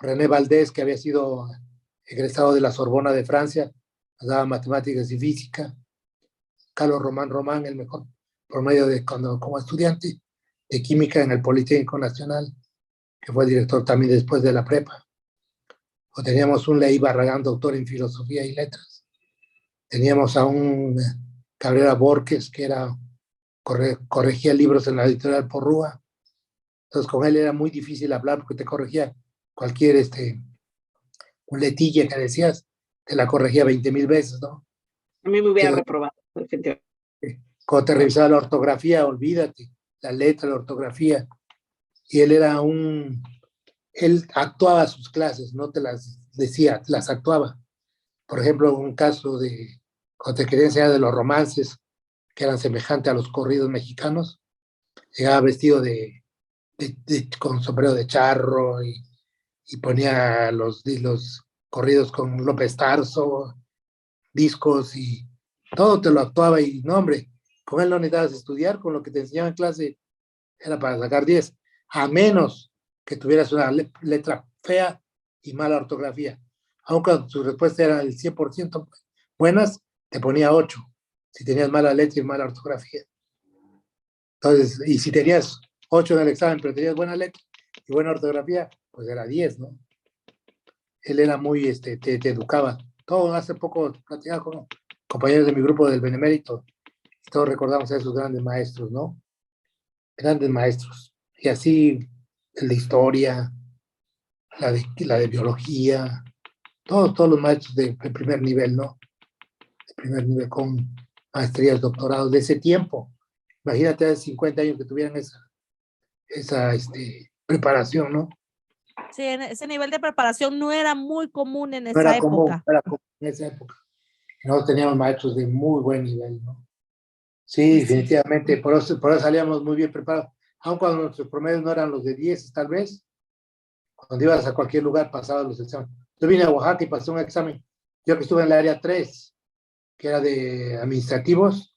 René Valdés, que había sido egresado de la Sorbona de Francia, nos daba matemáticas y física. Carlos Román, el mejor promedio como estudiante de química en el Politécnico Nacional, que fue director también después de la prepa. O teníamos un Leí Barragán, doctor en filosofía y letras. Teníamos a un Cabrera Borges, que corregía libros en la editorial Porrúa. Entonces con él era muy difícil hablar porque te corregía cualquier letilla que decías, te la corregía 20,000 veces, ¿no? A mí me hubiera reprobado, definitivamente. Cuando te revisaba la ortografía, olvídate, la letra, la ortografía. Y él actuaba sus clases, no te las decía, las actuaba. Por ejemplo, un caso cuando te quería enseñar de los romances, que eran semejantes a los corridos mexicanos, llegaba vestido con sombrero de charro y ponía los corridos con López Tarso, discos y todo te lo actuaba y no, hombre, con él no necesitabas estudiar, con lo que te enseñaba en clase era para sacar 10, a menos que tuvieras una letra fea y mala ortografía. Aunque tu respuesta era el 100% buenas, te ponía 8, si tenías mala letra y mala ortografía. Entonces, y si tenías 8 en el examen, pero tenías buena letra y buena ortografía, pues era 10, ¿no? Él era muy, te educaba. Todo hace poco platicaba con compañeros de mi grupo del Benemérito, y todos recordamos a esos grandes maestros, ¿no? Grandes maestros. Y así, el de historia, la de biología, todos los maestros de primer nivel, ¿no? De primer nivel con maestrías, doctorados de ese tiempo. Imagínate hace 50 años que tuvieran esa preparación, ¿no? Sí, ese nivel de preparación no era muy común en No esa era común, época. no era común en esa época. Nosotros teníamos maestros de muy buen nivel, ¿no? Sí, Pues sí. definitivamente, por eso salíamos muy bien preparados. Aun cuando nuestros promedios no eran los de 10, tal vez, cuando ibas a cualquier lugar pasabas los exámenes. Yo vine a Oaxaca y pasé un examen. Yo que estuve en el área 3, que era de administrativos,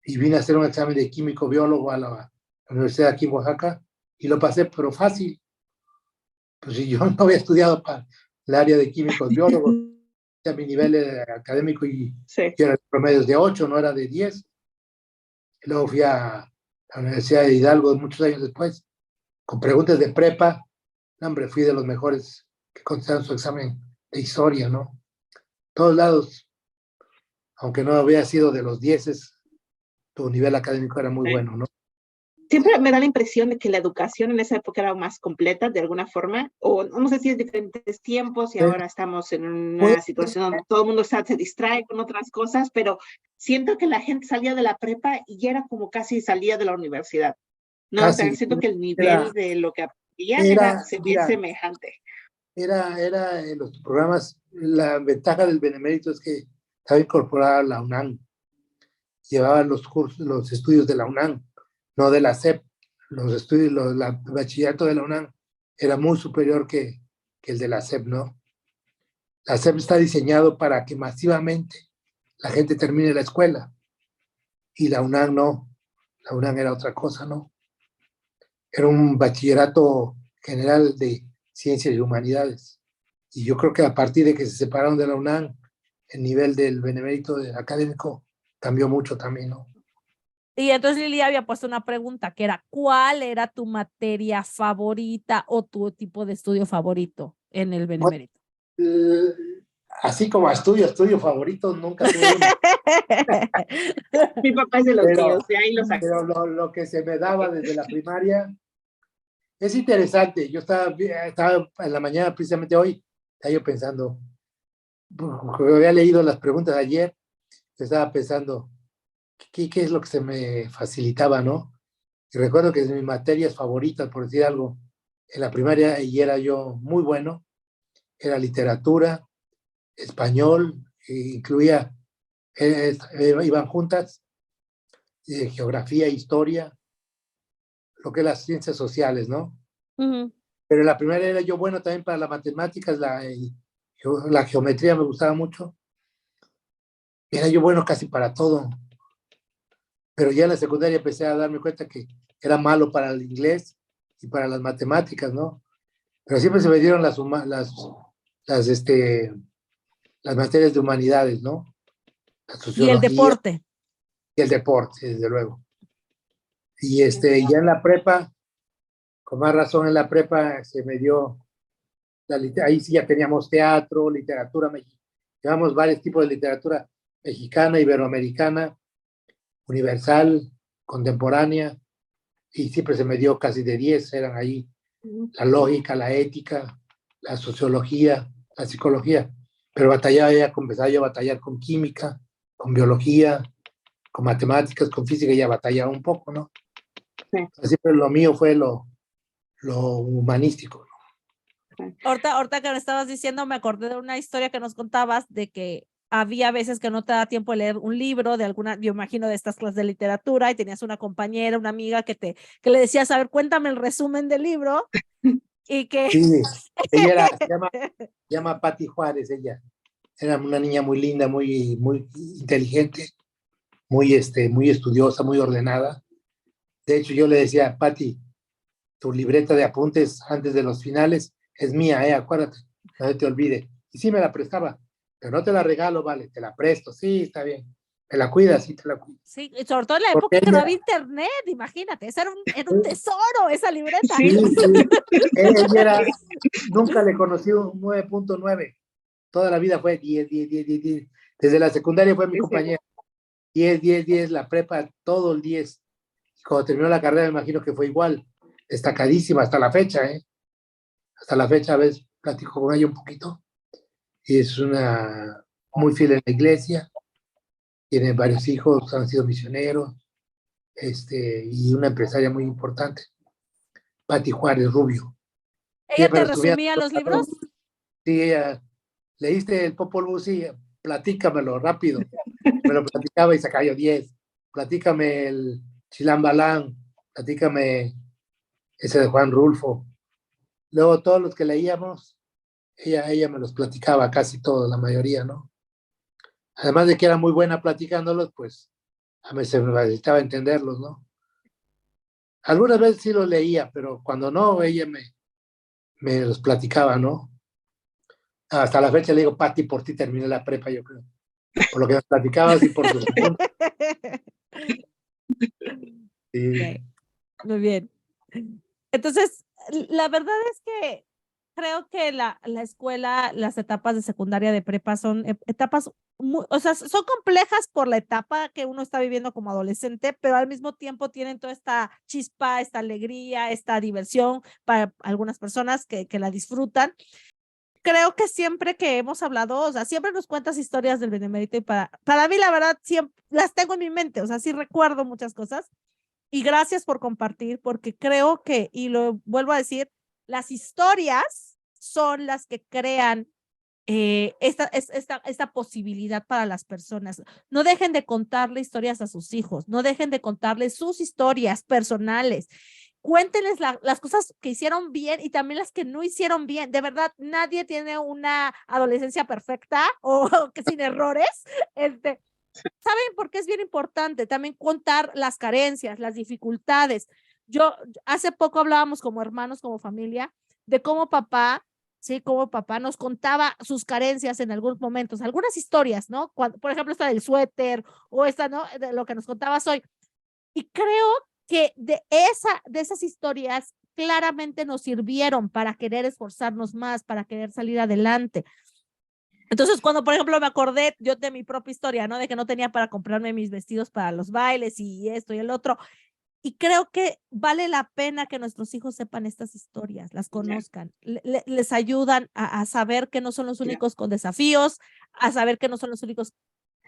y vine a hacer un examen de químico biólogo a la universidad aquí en Oaxaca, y lo pasé, pero fácil. Pues si yo no había estudiado para el área de químicos biólogos, a mi nivel académico y Sí. yo era promedios de 8, no era de 10. Y luego fui a la Universidad de Hidalgo muchos años después, con preguntas de prepa. No, hombre, fui de los mejores que contestaron su examen de historia, ¿no? Todos lados, aunque no había sido de los 10, tu nivel académico era muy bueno, ¿no? Siempre me da la impresión de que la educación en esa época era más completa de alguna forma, o no sé si es diferentes tiempos y ahora estamos en una situación donde todo el mundo se distrae con otras cosas, pero siento que la gente salía de la prepa y ya era como casi salía de la universidad, ¿no? O sea, Casi. siento que el nivel de lo que aprendían Era, bien mira, semejante. era en los programas, la ventaja del Benemérito es que estaba incorporada a la UNAM, llevaba los cursos, los estudios de la UNAM, no de la SEP. Los estudios, el bachillerato de la UNAM era muy superior que el de la SEP, ¿no? La SEP está diseñado para que masivamente la gente termine la escuela, y la UNAM no. La UNAM era otra cosa, ¿no? Era un bachillerato general de ciencias y humanidades. Y yo creo que a partir de que se separaron de la UNAM, el nivel del benemérito académico cambió mucho también, ¿no? Y entonces Lili había puesto una pregunta que era, ¿cuál era tu materia favorita o tu tipo de estudio favorito en el Benemérito? Así como estudio favorito, nunca tuve uno. Mi papá es de los míos, de ahí lo saco. Pero lo que se me daba desde la primaria es interesante. Yo estaba en la mañana, precisamente hoy, estaba yo pensando, porque había leído las preguntas de ayer, estaba pensando, ¿qué es lo que se me facilitaba, no? Y recuerdo que de mis materias favoritas, por decir algo, en la primaria, y era yo muy bueno, era literatura, español, incluía, iban juntas, geografía, historia, lo que es las ciencias sociales, ¿no? Ujú. Pero en la primaria era yo bueno también para las matemáticas, la geometría me gustaba mucho, era yo bueno casi para todo. Pero ya en la secundaria empecé a darme cuenta que era malo para el inglés y para las matemáticas, ¿no? Pero siempre se me dieron las, las materias de humanidades, ¿no? La Y el sociología deporte. y el deporte, desde luego. Y ya en la prepa, con más razón en la prepa, se me dio, ahí sí ya teníamos teatro, literatura mexicana, llevamos varios tipos de literatura mexicana, iberoamericana, universal, contemporánea, y siempre se me dio casi de 10, eran ahí la lógica, la ética, la sociología, la psicología, pero empezaba yo a batallar con química, con biología, con matemáticas, con física, ya batallaba un poco, ¿no? Sí. Siempre lo mío fue lo humanístico. Ahorita que me estabas diciendo, me acordé de una historia que nos contabas de que había veces que no te da tiempo de leer un libro de alguna, yo imagino de estas clases de literatura, y tenías una compañera, una amiga que le decías, a ver, cuéntame el resumen del libro, y que... Sí, ella se llama Patti Juárez, ella. Era una niña muy linda, muy, muy inteligente, muy, muy estudiosa, muy ordenada. De hecho, yo le decía, Patti, tu libreta de apuntes antes de los finales es mía, acuérdate, no se te olvide. Y sí me la prestaba, pero no te la regalo, vale, te la presto, sí, está bien. ¿Me la cuidas? Sí, te la cuido. Sí, y sobre todo en la Porque época que no ella, había internet, imagínate, eso era un tesoro, esa libreta. Sí. ella nunca le conocí un 9.9. Toda la vida fue 10, 10, 10, 10, 10. Desde la secundaria fue mi compañera. 10, 10, 10, la prepa, todo el 10. Y cuando terminó la carrera, me imagino que fue igual, destacadísima hasta la fecha, ¿eh? Hasta la fecha, a veces platico con ella un poquito. Y es una muy fiel en la iglesia, tiene varios hijos, han sido misioneros, y una empresaria muy importante, Patti Juárez Rubio. ¿Ella te resumía, resumía los libros? sí, ella, ¿leíste el Popol Vuh? Sí, platícamelo rápido. Me lo platicaba y sacaba yo 10. Platícame el Chilambalán, platícame ese de Juan Rulfo. Luego todos los que leíamos, ella me los platicaba, casi todos, la mayoría, ¿no? Además de que era muy buena platicándolos, pues a mí se me necesitaba entenderlos, ¿no? Algunas veces sí los leía, pero cuando no, ella me los platicaba, ¿no? Hasta la fecha le digo, Pati, por ti terminé la prepa, yo creo. Por lo que nos platicabas y por tus apuntes. Sí. Okay. Muy bien. Entonces, la verdad es que creo que la escuela, las etapas de secundaria, de prepa son etapas muy, o sea, son complejas por la etapa que uno está viviendo como adolescente, pero al mismo tiempo tienen toda esta chispa, esta alegría, esta diversión para algunas personas que la disfrutan. Creo que siempre que hemos hablado, o sea, siempre nos cuentas historias del Benemérito, y para mí, la verdad, siempre las tengo en mi mente, o sea, sí recuerdo muchas cosas. Y gracias por compartir, porque creo que, y lo vuelvo a decir, las historias son las que crean esta posibilidad para las personas. No dejen de contarle historias a sus hijos, no dejen de contarles sus historias personales. Cuéntenles las cosas que hicieron bien y también las que no hicieron bien. De verdad, nadie tiene una adolescencia perfecta o que sin errores. ¿Saben por qué es bien importante también contar las carencias, las dificultades? Yo hace poco hablábamos como hermanos, como familia, de cómo papá, sí, cómo papá nos contaba sus carencias en algunos momentos, algunas historias, ¿no? Cuando, por ejemplo, esta del suéter o esta, ¿no? De lo que nos contabas hoy. Y creo que de esas historias claramente nos sirvieron para querer esforzarnos más, para querer salir adelante. Entonces, cuando, por ejemplo, me acordé yo de mi propia historia, ¿no? De que no tenía para comprarme mis vestidos para los bailes y esto y el otro. Y creo que vale la pena que nuestros hijos sepan estas historias, las conozcan, les ayudan a saber que no son los únicos con desafíos, a saber que no son los únicos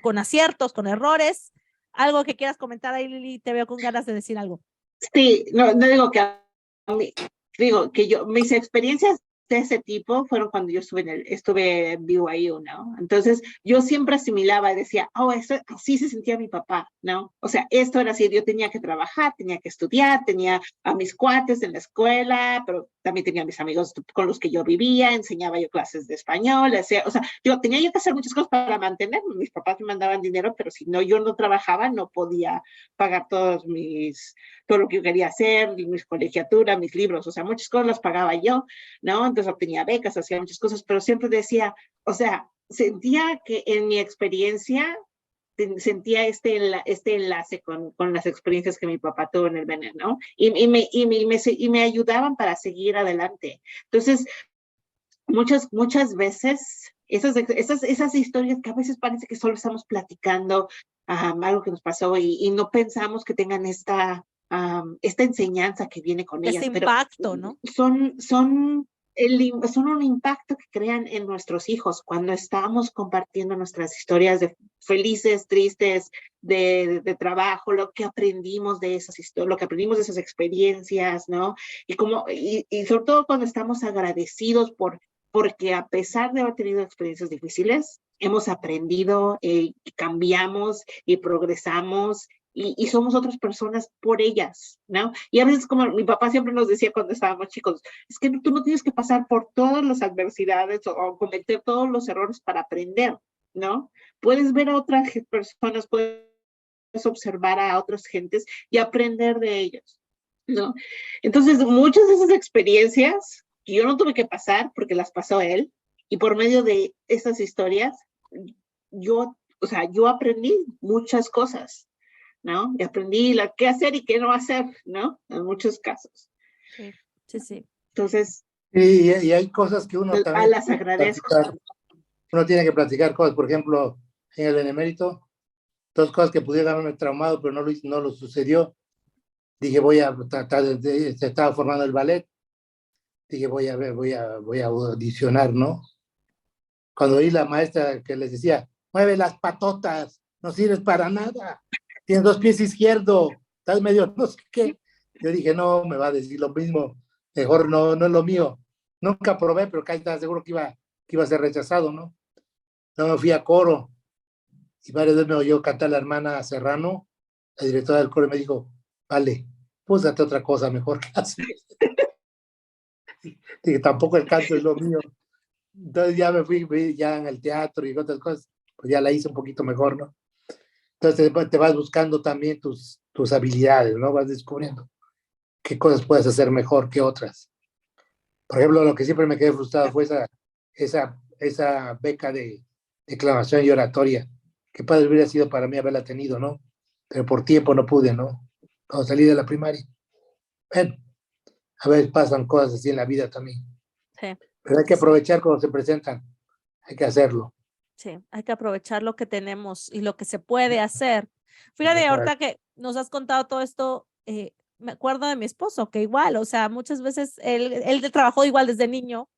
con aciertos, con errores. Algo que quieras comentar ahí, Lili, te veo con ganas de decir algo. Sí, no digo que a mí, digo que mis experiencias de ese tipo fueron cuando yo estuve en BYU, ¿no? Entonces yo siempre asimilaba y decía, así se sentía mi papá, ¿no? O sea, esto era así, yo tenía que trabajar, tenía que estudiar, tenía a mis cuates en la escuela, pero también tenía a mis amigos con los que yo vivía, enseñaba yo clases de español, o sea, tenía yo que hacer muchas cosas para mantenerme. Mis papás me mandaban dinero, pero si no, yo no trabajaba, no podía pagar todo lo que yo quería hacer, mis colegiaturas, mis libros, o sea, muchas cosas las pagaba yo, ¿no? entonces obtenía becas, hacía muchas cosas, pero siempre decía, o sea, sentía que en mi experiencia sentía este enlace con las experiencias que mi papá tuvo en el Benin, ¿no? Y me ayudaban para seguir adelante. Entonces, muchas veces, esas historias que a veces parece que solo estamos platicando algo que nos pasó y no pensamos que tengan esta enseñanza que viene con ellas. Ese impacto, ¿no? Son un impacto que crean en nuestros hijos cuando estamos compartiendo nuestras historias de felices, tristes, de trabajo, lo que aprendimos de esas historias, lo que aprendimos de esas experiencias, ¿no? Y sobre todo cuando estamos agradecidos porque a pesar de haber tenido experiencias difíciles, hemos aprendido, cambiamos y progresamos y somos otras personas por ellas, ¿no? Y a veces, como mi papá siempre nos decía cuando estábamos chicos, es que tú no tienes que pasar por todas las adversidades o cometer todos los errores para aprender, ¿no? Puedes ver a otras personas, puedes observar a otras gentes y aprender de ellos, ¿no? Entonces, muchas de esas experiencias que yo no tuve que pasar porque las pasó él, y por medio de esas historias, yo aprendí muchas cosas, ¿no? Y aprendí qué hacer y qué no hacer, ¿no? En muchos casos. Sí. Entonces, y hay cosas que uno también las agradezco. Uno tiene que platicar cosas, por ejemplo, en el benemérito, dos cosas que pudieran haberme traumado, pero no lo sucedió. Dije, voy a tratar se estaba formando el ballet. Dije, voy a audicionar, ¿no? Cuando oí la maestra que les decía, mueve las patotas, no sirves para nada, tienes 2 pies izquierdos, estás medio no sé qué. Yo dije, no, me va a decir lo mismo, mejor no es lo mío. Nunca probé, pero casi estaba seguro que iba a ser rechazado, ¿no? No me fui a coro, y varias veces me oyó cantar la hermana Serrano, la directora del coro, y me dijo, vale, pues date otra cosa mejor que haces. Dije, tampoco el canto es lo mío. Entonces ya me fui ya en el teatro y otras cosas, pues ya la hice un poquito mejor, ¿no? Entonces te vas buscando también tus habilidades, ¿no? Vas descubriendo qué cosas puedes hacer mejor que otras. Por ejemplo, lo que siempre me quedé frustrado fue esa beca de declamación y oratoria. Qué padre hubiera sido para mí haberla tenido, ¿no? Pero por tiempo no pude, ¿no? Cuando salí de la primaria. Bueno, a veces pasan cosas así en la vida también. Sí. Pero hay que aprovechar cuando se presentan. Hay que hacerlo. Sí, hay que aprovechar lo que tenemos y lo que se puede hacer. Fíjate, ahorita que nos has contado todo esto, me acuerdo de mi esposo, que igual, o sea, muchas veces él trabajó igual desde niño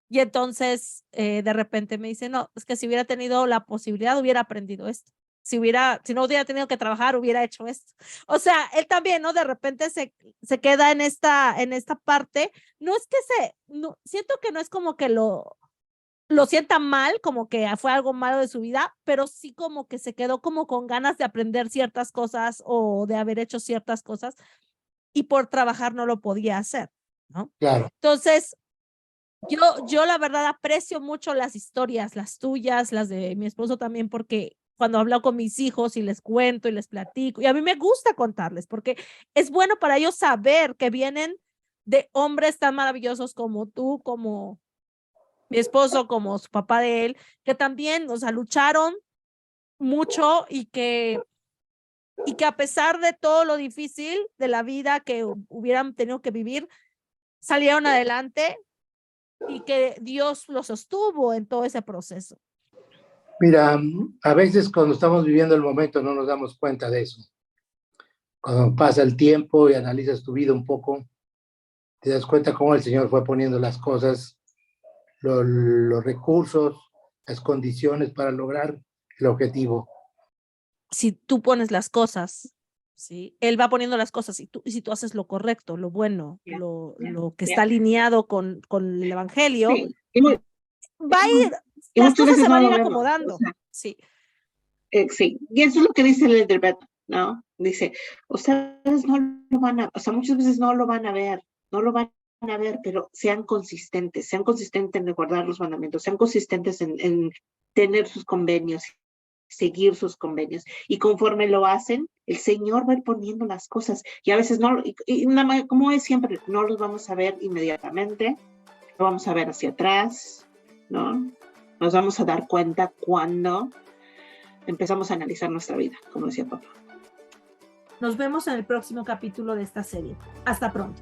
y entonces de repente me dice, no, es que si hubiera tenido la posibilidad hubiera aprendido esto. Si no hubiera tenido que trabajar, hubiera hecho esto. O sea, él también, ¿no? De repente se queda en esta parte. No es que siento que no es como que lo sienta mal, como que fue algo malo de su vida, pero sí como que se quedó como con ganas de aprender ciertas cosas o de haber hecho ciertas cosas y por trabajar no lo podía hacer, ¿no? Claro. Entonces, yo la verdad aprecio mucho las historias, las tuyas, las de mi esposo también, porque cuando hablo con mis hijos y les cuento y les platico, y a mí me gusta contarles, porque es bueno para ellos saber que vienen de hombres tan maravillosos como tú, como mi esposo, como su papá de él, que también, o sea, lucharon mucho y que a pesar de todo lo difícil de la vida que hubieran tenido que vivir, salieron adelante y que Dios los sostuvo en todo ese proceso. Mira, a veces cuando estamos viviendo el momento no nos damos cuenta de eso. Cuando pasa el tiempo y analizas tu vida un poco, te das cuenta cómo el Señor fue poniendo las cosas, los recursos, las condiciones para lograr el objetivo. Si tú pones las cosas, ¿sí? Él va poniendo las cosas y si tú haces lo correcto, lo bueno, lo que está alineado con el evangelio, va a ir, las cosas se van a ir acomodando. O sea, sí. Sí, y eso es lo que dice el Elderbeth, ¿no? Dice, ustedes no lo van a, o sea, muchas veces no lo van a ver, pero sean consistentes en guardar los mandamientos, sean consistentes en tener sus convenios, seguir sus convenios, y conforme lo hacen, el Señor va a ir poniendo las cosas, y a veces no, y como es siempre, no los vamos a ver inmediatamente, vamos a ver hacia atrás, ¿no? Nos vamos a dar cuenta cuando empezamos a analizar nuestra vida, como decía papá. Nos vemos en el próximo capítulo de esta serie. Hasta pronto.